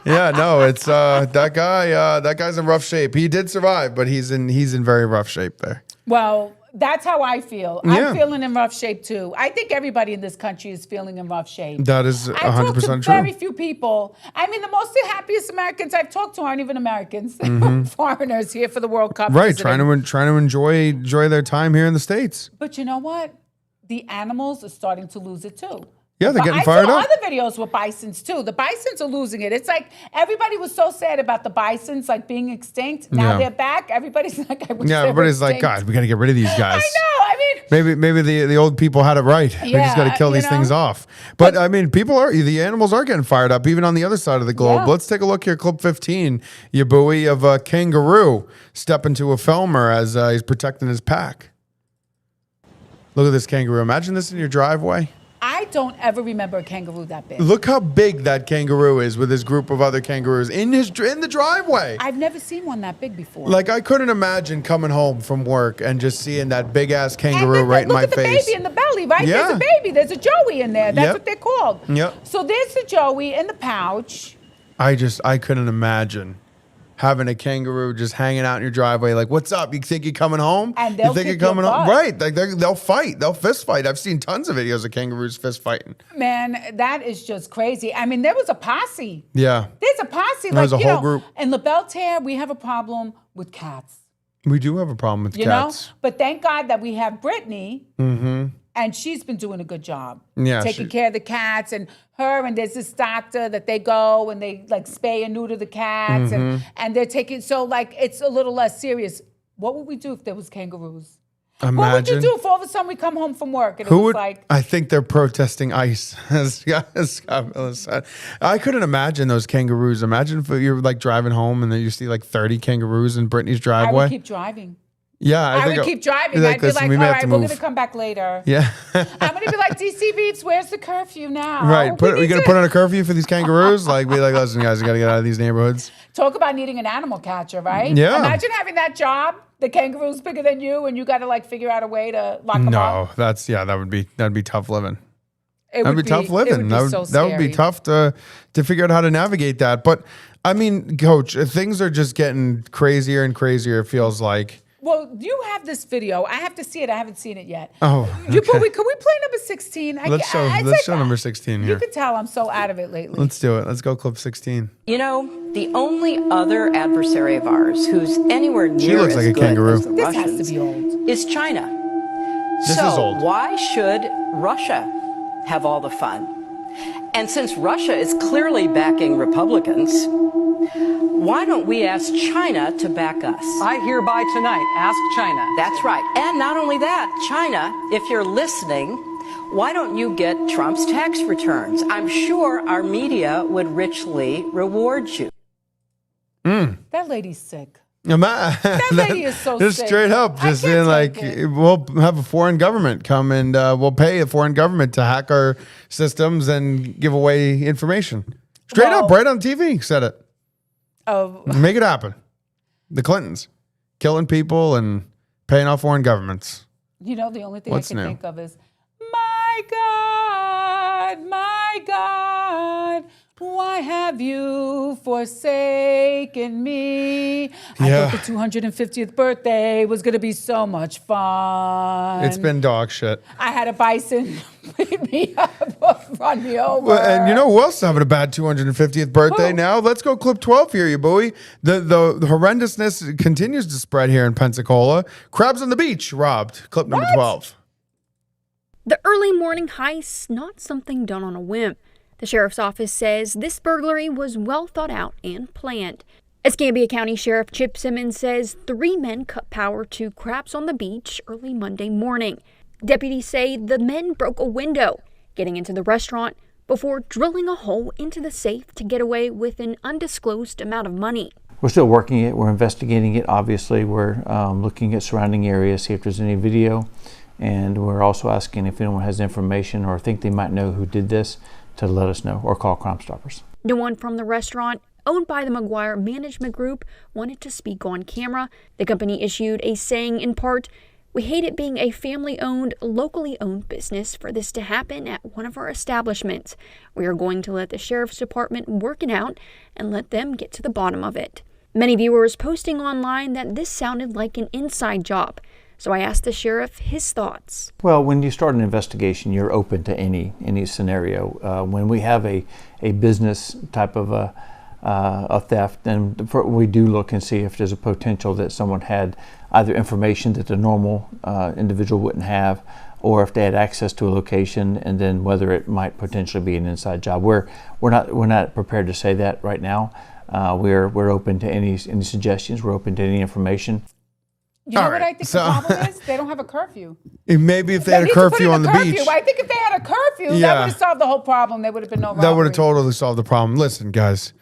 yeah, no, it's that guy. That guy's in rough shape. He did survive, but he's in very rough shape there. Well, that's how I feel. Yeah. I'm feeling in rough shape too. I think everybody in this country is feeling in rough shape. That is 100% true. I talked to very few people. I mean, the most happiest Americans I've talked to aren't even Americans. Foreigners here for the World Cup. Right, trying to enjoy their time here in the States. But you know what? The animals are starting to lose it too. Yeah, they're getting fired up. I saw other videos with bisons too. The bisons are losing it. It's like everybody was so sad about the bisons like being extinct. Now they're back. Everybody's like, I wish everybody's like, God, we got to get rid of these guys. I know. I mean, maybe the old people had it right. We just got to kill these things off. But I mean, the animals are getting fired up, even on the other side of the globe. Yeah. Let's take a look here. Clip 15. Your buoy of a kangaroo stepping to a filmer as he's protecting his pack. Look at this kangaroo. Imagine this in your driveway. I don't ever remember a kangaroo that big. Look how big that kangaroo is with his group of other kangaroos in the driveway. I've never seen one that big before. Like, I couldn't imagine coming home from work and just seeing that big ass kangaroo right in my face. Look at the baby in the belly, right? Yeah. There's a baby. There's a joey in there. That's what they're called. Yep. So there's the joey in the pouch. I couldn't imagine having a kangaroo just hanging out in your driveway. Like, what's up? You think you're coming home? And they'll you think kick you're coming your home? butt. Right. Like, they'll fight. They'll fist fight. I've seen tons of videos of kangaroos fist fighting. Man, that is just crazy. I mean, there was a posse. Yeah. There's a posse. There's a whole group. In La Belterre, we have a problem with cats. We do have a problem with You cats. know? But thank God that we have Brittany. Mm-hmm. And she's been doing a good job. Yeah, taking care of the cats, and there's this doctor that they go and they like spay and neuter the cats, and they're taking, so like it's a little less serious. What would we do if there was kangaroos? Imagine. What would you do if all of a sudden we come home from work and I think they're protesting ICE, as Scott Miller said. I couldn't imagine those kangaroos. Imagine if you're like driving home and then you see like 30 kangaroos in Brittany's driveway. I would keep driving. Yeah, I would keep driving. I'd be like, all right, we're going to come back later. Yeah. I'm going to be like, DC Beats, where's the curfew now? Right. We're going to put on a curfew for these kangaroos? Like, be like, listen, guys, you got to get out of these neighborhoods. Talk about needing an animal catcher, right? Yeah. Imagine having that job. The kangaroo's bigger than you, and you got to like figure out a way to lock them up. No, that'd be tough living. That'd be tough living. That would be tough to figure out how to navigate that. But I mean, Coach, things are just getting crazier and crazier. It feels like. Well, you have this video. I have to see it. I haven't seen it yet. Oh, okay. Could we play number 16? Let's show number 16 here. You can tell I'm so out of it lately. Let's do it. Let's go clip 16. You know, the only other adversary of ours who's anywhere near she looks like a kangaroo. as the This Russians has to be old. is China. This is old. Why should Russia have all the fun? And since Russia is clearly backing Republicans, why don't we ask China to back us? I hereby tonight ask China. That's right. And not only that, China, if you're listening, why don't you get Trump's tax returns? I'm sure our media would richly reward you. That lady's sick. That lady is so just sick. straight up, just being like, we'll have a foreign government come and we'll pay a foreign government to hack our systems and give away information. Straight up, right on TV, said it. Oh, make it happen. The Clintons killing people and paying off foreign governments. You know, the only thing What's I can new? think of is, my God, why have you forsaken me? I thought the 250th birthday was going to be so much fun. It's been dog shit. I had a bison beat me up, run me over. Well, and you know who else is having a bad 250th birthday now? Let's go clip 12 here, you buoy. The horrendousness continues to spread here in Pensacola. Crabs on the beach robbed. Clip number 12. The early morning heist, not something done on a whim. The sheriff's office says this burglary was well thought out and planned. Escambia County Sheriff Chip Simmons says 3 men cut power to crabs on the beach early Monday morning. Deputies say the men broke a window, getting into the restaurant before drilling a hole into the safe to get away with an undisclosed amount of money. We're still working it. We're investigating it. Obviously, we're looking at surrounding areas, see if there's any video. And we're also asking if anyone has information or think they might know who did this to let us know or call Crime Stoppers. No one from the restaurant, owned by the McGuire Management Group, wanted to speak on camera. The company issued a saying in part, "We hate it being a family-owned, locally owned business for this to happen at one of our establishments. We are going to let the Sheriff's Department work it out and let them get to the bottom of it." Many viewers posting online that this sounded like an inside job. So I asked the sheriff his thoughts. Well, when you start an investigation, you're open to any scenario. When we have a business type of a theft, then we do look and see if there's a potential that someone had either information that the normal individual wouldn't have, or if they had access to a location, and then whether it might potentially be an inside job. We're not prepared to say that right now. We're open to any suggestions. We're open to any information. You know what I think the problem is? They don't have a curfew. Maybe if they had a curfew on the beach. I think if they had a curfew, that would have solved the whole problem. There would have been no robbery. That would have totally solved the problem. Listen, guys,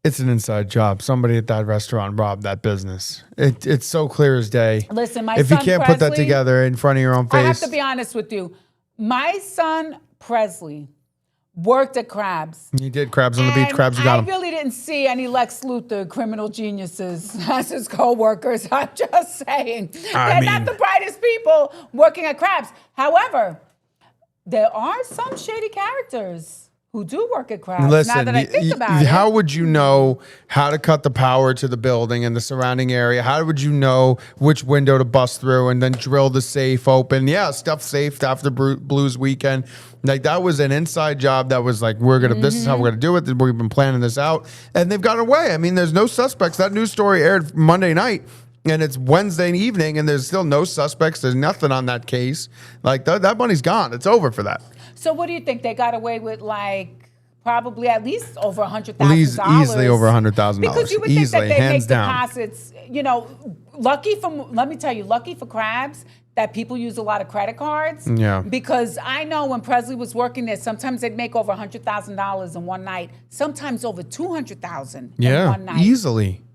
it's an inside job. Somebody at that restaurant robbed that business. It's so clear as day. Listen, if you can't put that together in front of your own face. I have to be honest with you. My son, Presley, worked at Crabs. He did. Crabs on the beach. Crabs, you got him. I really didn't see any Lex Luthor criminal geniuses as his co-workers. I'm just saying. They're not the brightest people working at Crabs. However, there are some shady characters who do work at Crabs. Listen, now that I think about it. How would you know how to cut the power to the building and the surrounding area? How would you know which window to bust through and then drill the safe open? Yeah, stuff safe after Blues weekend. Like, that was an inside job that was like, this is how we're gonna do it. We've been planning this out, and they've got away. I mean, there's no suspects. That news story aired Monday night, and it's Wednesday evening, and there's still no suspects. There's nothing on that case. Like, that money's gone. It's over for that. So what do you think? They got away with, like, probably at least over $100,000. Easily over $100,000. Because you would think that they make deposits. You know, lucky for Crabs, that people use a lot of credit cards. Yeah. Because I know when Presley was working there, sometimes they'd make over $100,000 in one night. Sometimes over $200,000 in one night.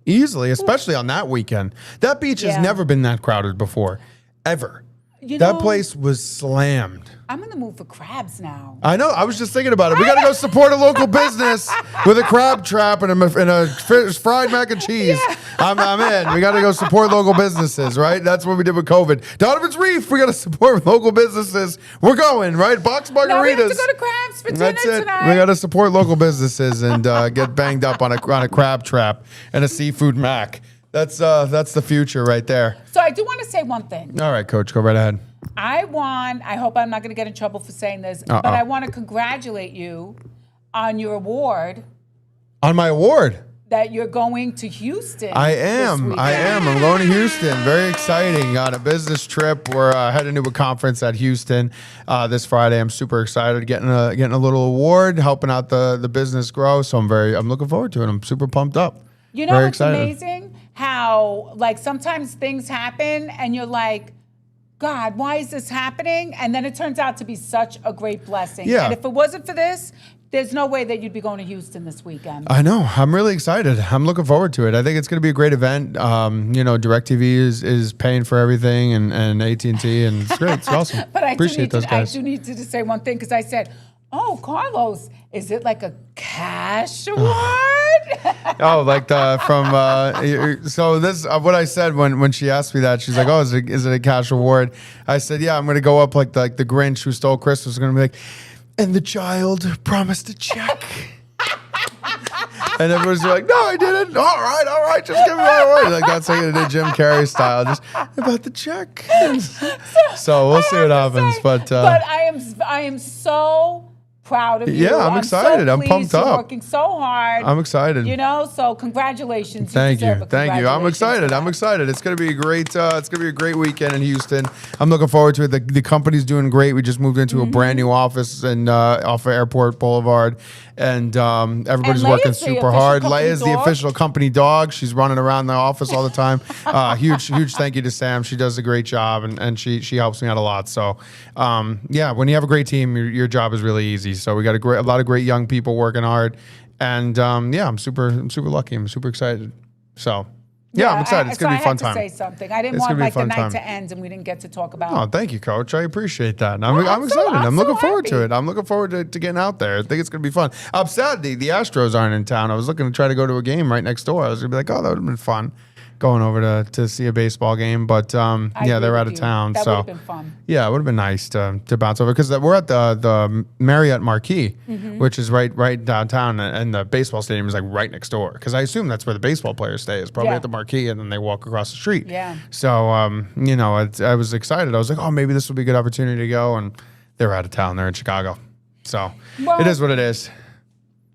Easily, especially on that weekend. That beach has never been that crowded before, ever. That place was slammed. I'm in the mood for Crabs now. I know. I was just thinking about it. We got to go support a local business with a crab trap and a fried mac and cheese. Yeah. I'm in. We got to go support local businesses, right? That's what we did with COVID. Donovan's Reef. We got to support local businesses. We're going, right? Box margaritas. No, we have to go to Crabs for dinner tonight. We got to support local businesses and get banged up on a crab trap and a seafood mac. That's the future right there. So I do want to say one thing. All right, Coach, go right ahead. I hope I'm not going to get in trouble for saying this, but I want to congratulate you on your award. On my award? That you're going to Houston. I am. I'm going to Houston. Very exciting. On a business trip. We're heading to a conference at Houston this Friday. I'm super excited. Getting a little award, helping out the business grow. So I'm looking forward to it. I'm super pumped up. You know what's amazing? How, like, sometimes things happen and you're like, God, why is this happening? And then it turns out to be such a great blessing. Yeah. And if it wasn't for this, there's no way that you'd be going to Houston this weekend. I know. I'm really excited. I'm looking forward to it. I think it's going to be a great event. DirecTV is paying for everything and AT&T, and it's great. It's awesome. But I appreciate those guys. I do need to say one thing, because I said, oh, Carlos, is it like a cash award? Oh, like so this what I said when she asked me that. She's like, oh, is it a cash award? I said, yeah, I'm going to go up like the Grinch who stole Christmas. Going to be like, and the child promised a check. And everyone's like, no, I didn't. All right, just give me my award. Like, that's like the Jim Carrey style, just about the check. So we'll see what happens. But I am so proud of you. Yeah, I'm excited. I'm pumped up. You're working so hard. I'm excited. So congratulations. Thank you. I'm excited. It's gonna be a great weekend in Houston. I'm looking forward to it. The company's doing great. We just moved into a brand new office and off of Airport Boulevard, and everybody's working super hard. Leia's the official company dog. She's running around the office all the time. Huge thank you to Sam. She does a great job, and she helps me out a lot. So when you have a great team, your job is really easy. So we got a lot of great young people working hard, and I'm super lucky. I'm super excited. So I'm excited. It's gonna be a fun time. I have to say something. I didn't want the night to end and we didn't get to talk about. Oh, thank you, Coach. I appreciate that. And I'm excited. I'm looking forward to it. I'm looking forward to getting out there. I think it's gonna be fun. I'm sad the Astros aren't in town. I was looking to try to go to a game right next door. I was gonna be like, oh, that would have been fun, going over to see a baseball game, but they're out of town. That so would have been fun. Yeah, it would have been nice to bounce over, because we're at the Marriott Marquis, which is right downtown, and the baseball stadium is like right next door. Because I assume that's where the baseball players stay, is probably at the Marquis, and then they walk across the street. Yeah. So I was excited. I was like, oh, maybe this would be a good opportunity to go, and they're out of town. They're in Chicago, so it is what it is.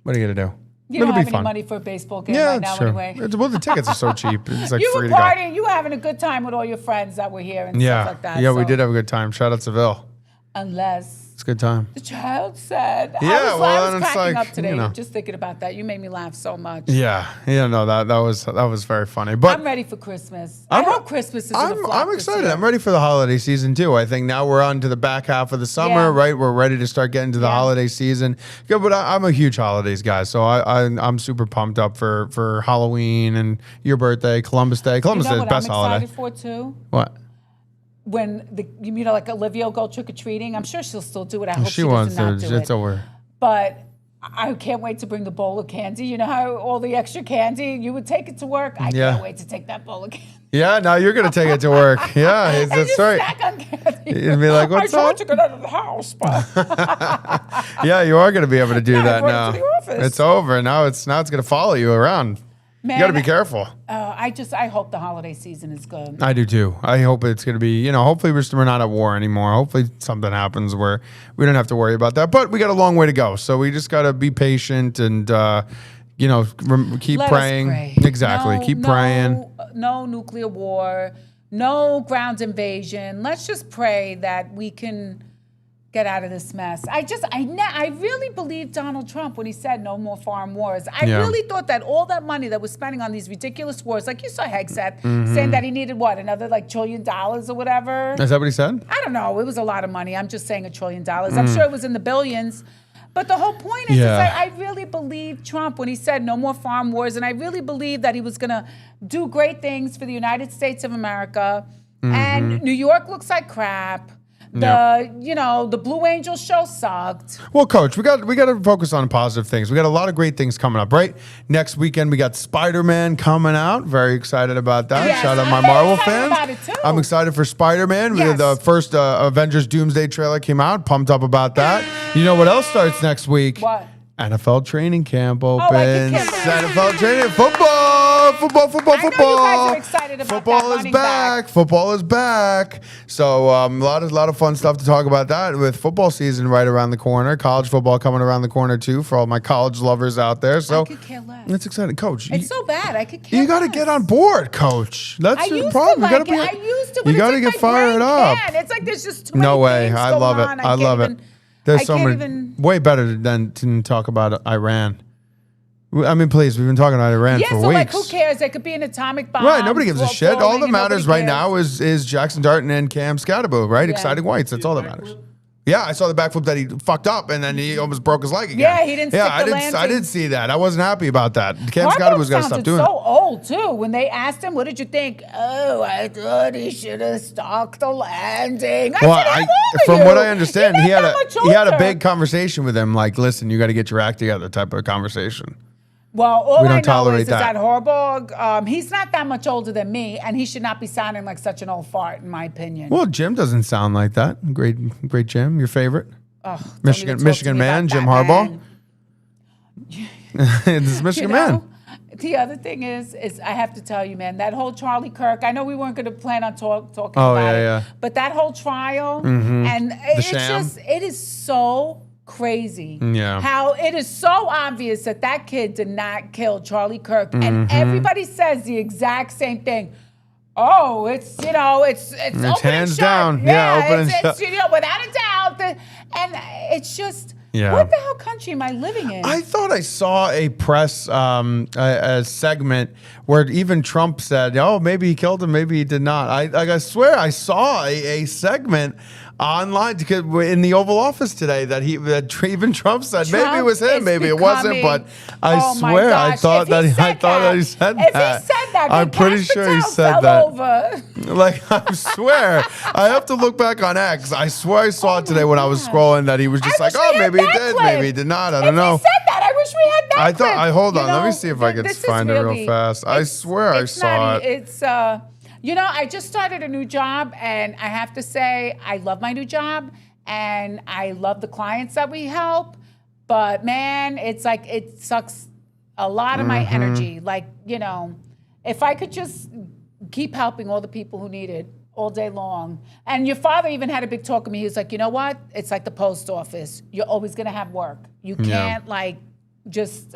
What are you gonna do? You don't have any money for a baseball game right now anyway. Well, the tickets are so cheap. It's like you free were partying. You were having a good time with all your friends that were here and stuff like that. Yeah, we did have a good time. Shout out to Seville. Unless It's a good time. the child said. Yeah, I well, was it's cracking like, up today you know. just thinking about that. You made me laugh so much. Yeah, no, that was very funny. But I'm ready for Christmas. I hope Christmas is I'm flop this excited. year. I'm ready for the holiday season too. I think now we're on to the back half of the summer, right? We're ready to start getting to the holiday season. Good, but I'm a huge holidays guy, so I'm super pumped up for Halloween and your birthday, Columbus Day. Columbus Day is the best holiday. I'm excited for too. What? When like Olivia will go trick or treating. I'm sure she'll still do it. I hope she wants does not to. do It's it. over. But I can't wait to bring the bowl of candy. You know how all the extra candy you would take it to work. I can't wait to take that bowl of candy. Yeah, now you're gonna take it to work. Yeah, that's right. Snack on candy. You'd be like, "What's I tried up?" to get out of the house, but Yeah, you are gonna be able to do that I now. brought it to the office. It's over. Now it's gonna follow you around. Man, you got to be careful. I hope the holiday season is good. I do too. I hope it's going to be, hopefully we're not at war anymore. Hopefully something happens where we don't have to worry about that. But we got a long way to go. So we just got to be patient and, keep Let praying. us pray. Exactly. Keep praying. No nuclear war, no ground invasion. Let's just pray that we can get out of this mess. I really believed Donald Trump when he said no more foreign wars. I really thought that all that money that we're spending on these ridiculous wars, like you saw Hegseth saying that he needed another $1 trillion or whatever. Is that what he said? I don't know. It was a lot of money. I'm just saying $1 trillion. I'm sure it was in the billions. But the whole point is that I really believed Trump when he said no more foreign wars, and I really believed that he was going to do great things for the United States of America. And New York looks like crap. The Blue Angels show sucked. Well, Coach, we got to focus on positive things. We got a lot of great things coming up, right? Next weekend we got Spider-Man coming out. Very excited about that. Yes, Shout out I'm my Marvel excited fans. about it, too. I'm excited for Spider-Man. Yes. The first Avengers Doomsday trailer came out. Pumped up about that. You know what else starts next week? What? NFL training camp I opens. can camp. NFL training football. I know you guys are excited about Football that is back. Football is back. So a lot of fun stuff to talk about that with football season right around the corner. College football coming around the corner too for all my college lovers out there. So I could care less. it's exciting, Coach. It's so bad. I could care You got to less. get on board, Coach. That's the problem. I used to, but you got to it's get like my fired brain up. can't. It's like there's just too No many way. things I going love it. on. I love it. There's so can't many even- way better than to talk about Iran. I mean, please, we've been talking about Iran for so weeks. like, who cares? It could be an atomic bomb. Right, nobody gives a shit. All falling that and matters nobody right cares. now is Jackson Darton and Cam Scatterbo, right? Exciting whites. That's all that matters. Yeah, I saw the backflip that he fucked up and then he almost broke his leg again. Yeah, he didn't stick the I landing. did see that. I wasn't happy about that. Cam Harbaugh Scatterbo's got to stop sounded doing so it. old too. When they asked him, "What did you think?" Oh, I thought he should have stuck the landing. I said, "How old are from you? what I understand, You're he had not that much a older." big conversation with him. Like, listen, you got to get your act together, type of conversation. Well, all We don't I know tolerate is that that. Harbaugh, he's not that much older than me, and he should not be sounding like such an old fart, in my opinion. Well, Jim doesn't sound like that. Great Jim, your favorite. Ugh, don't even talk to Michigan me man, about Jim that, Harbaugh. man. This is Michigan You know, man. The other thing is I have to tell you, man, that whole Charlie Kirk. I know we weren't going to plan on talking Oh, about it, yeah. but that whole trial Mhm. and The it's sham. just it is so crazy. Yeah. How it is so obvious that kid did not kill Charlie Kirk, and Mhm. everybody says the exact same thing. Oh, it's open and hands shut. down. Yeah, open and it's shut. without a doubt. And it's just Yeah. what the hell country am I living in? I thought I saw a press a segment where even Trump said, "Oh, maybe he killed him, maybe he did not." I swear I saw a segment online in the Oval Office today that even Trump said maybe it was him, maybe it wasn't, but I Oh my swear I gosh, thought if that he I said thought that he that- said if that. he said that, I'm then pretty Cash sure he Patel said fell that. over. Like, I swear, I have to look back on X. I swear I saw it today when I was scrolling that he was just like, wish we "Oh, had maybe he that did, clip. maybe he did not. I don't know." If he said that, I wish we had that. I thought. clip. Hold You on. Let me know, see if I can this is find it really- real fast. I swear I saw it. It's I just started a new job, and I have to say I love my new job, and I love the clients that we help. But man, it's like it sucks a lot of my Mm-hmm. energy. Like, if I could just keep helping all the people who need it all day long. And your father even had a big talk with me. He was like, you know what? It's like the post office. You're always going to have work. You can't just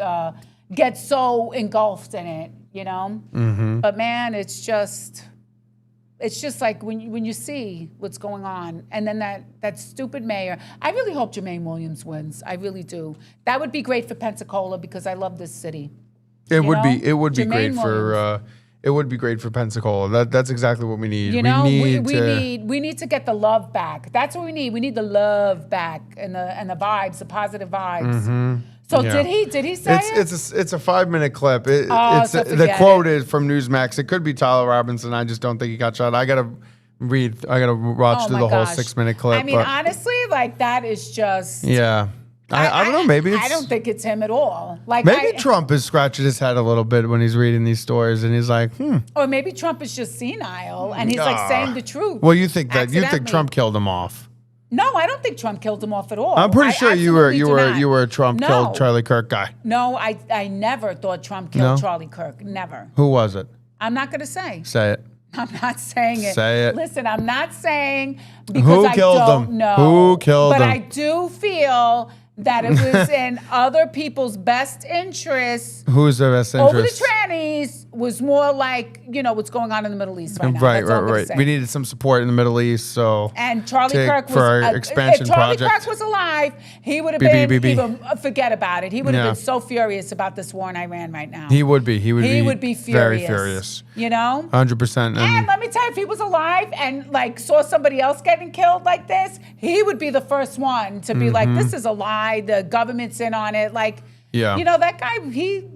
get so engulfed in it, Mm-hmm. But man, it's just, it's just like when you see what's going on, and then that stupid mayor. I really hope Jermaine Williams wins. I really do. That would be great for Pensacola because I love this city. It would be great for. It would be great for Pensacola. That's exactly what we need. You know, we need to get the love back. That's what we need. We need the love back and the vibes, the positive vibes. Mm-hmm. So did he say it? It's a 5-minute clip. The quote is from Newsmax. It could be Tyler Robinson. I just don't think he got shot. I gotta watch through the whole 6-minute clip. I mean, honestly, like that is just I don't know. Maybe I don't think it's him at all. Like maybe Trump is scratching his head a little bit when he's reading these stories, and he's like, Or maybe Trump is just senile and he's like saying the truth. Well, you think Trump killed him off? No, I don't think Trump killed him off at all. I'm pretty sure you were a Trump killed Charlie Kirk guy. No, I never thought Trump killed Charlie Kirk. Never. Who was it? I'm not going to say. Say it. I'm not saying it. Say it. Listen, I'm not saying because I don't know. Who killed them? But I do feel that it was in other people's best interests. Who's their best interest? Over the trannies was more like, what's going on in the Middle East right now. Right. We needed some support in the Middle East, so. And Charlie Kirk was. For our expansion project. If Charlie Kirk was alive, he would have been, even forget about it. He would have been so furious about this war in Iran right now. He would be. He would be furious. Very furious. 100%. And let me tell you, if he was alive and saw somebody else getting killed like this, he would be the first one to be like, this is a lie. The government's in on it. That guy, he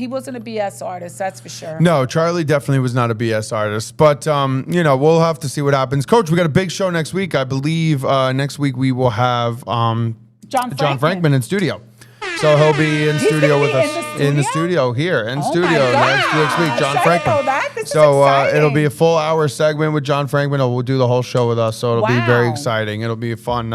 wasn't a BS artist, that's for sure. No, Charlie definitely was not a BS artist. But, we'll have to see what happens. Coach, we got a big show next week. I believe next week we will have John Frankman in studio. So he'll be in studio with us in the studio here next week. John Frankman. It'll be a full hour segment with John Frankman. We'll do the whole show with us. So it'll be very exciting. It'll be a fun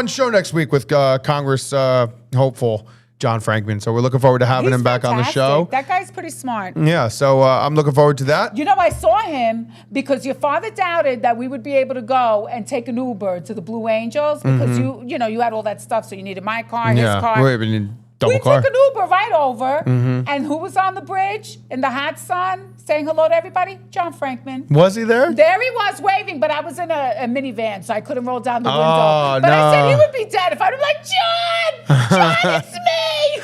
show next week with Congress hopeful John Frankman. So we're looking forward to having him back on the show. That guy's pretty smart. Yeah. So I'm looking forward to that. I saw him because your father doubted that we would be able to go and take an Uber to the Blue Angels because you had all that stuff. So you needed my car, his car. We took an Uber right over, and who was on the bridge in the hot sun saying hello to everybody? John Frankman. Was he there? There he was waving, but I was in a minivan, so I couldn't roll down the window. But I said he would be dead if I'd be like, John, it's me.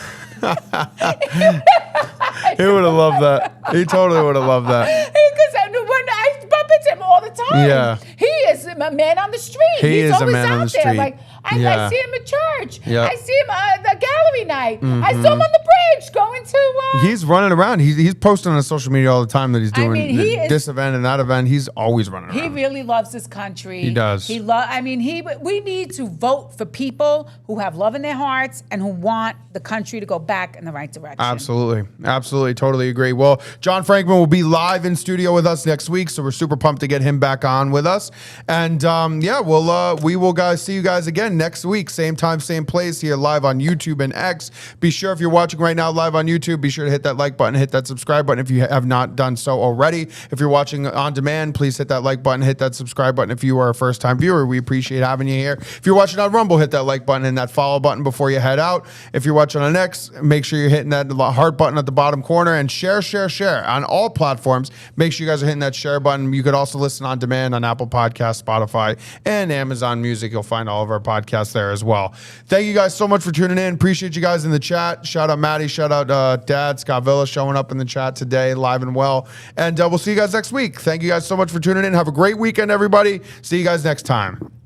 He would have loved that. He totally would have loved that. Because when I bump into him all the time, he is a man on the street. He's always out there. Like I see him at church. I see him at the gallery night. I saw him on the bridge going to. He's running around. He's posting on social media all the time that he's doing this event and that event. He's always running around. He really loves this country. He does. We need to vote for people who have love in their hearts and who want the country to go back in the right direction. Absolutely, totally agree. Well, John Frankman will be live in studio with us next week, so we're super pumped to get him back on with us. And we will see you guys again next week, same time, same place here live on YouTube and X. Be sure if you're watching right now live on YouTube, be sure to hit that like button, hit that subscribe button if you have not done so already. If you're watching on demand, please hit that like button, hit that subscribe button. If you are a first-time viewer, we appreciate having you here. If you're watching on Rumble, hit that like button and that follow button before you head out. If you're watching on X, make sure you're hitting that heart button at the bottom corner and share on all platforms. Make sure you guys are hitting that share button. You could also listen on demand on Apple Podcasts, Spotify, and Amazon Music. You'll find all of our podcasts there as well. Thank you guys so much for tuning in. Appreciate you guys in the chat. Shout out Maddie. Shout out Dad, Scott Villa showing up in the chat today, live and well. And we'll see you guys next week. Thank you guys so much for tuning in. Have a great weekend, everybody. See you guys next time.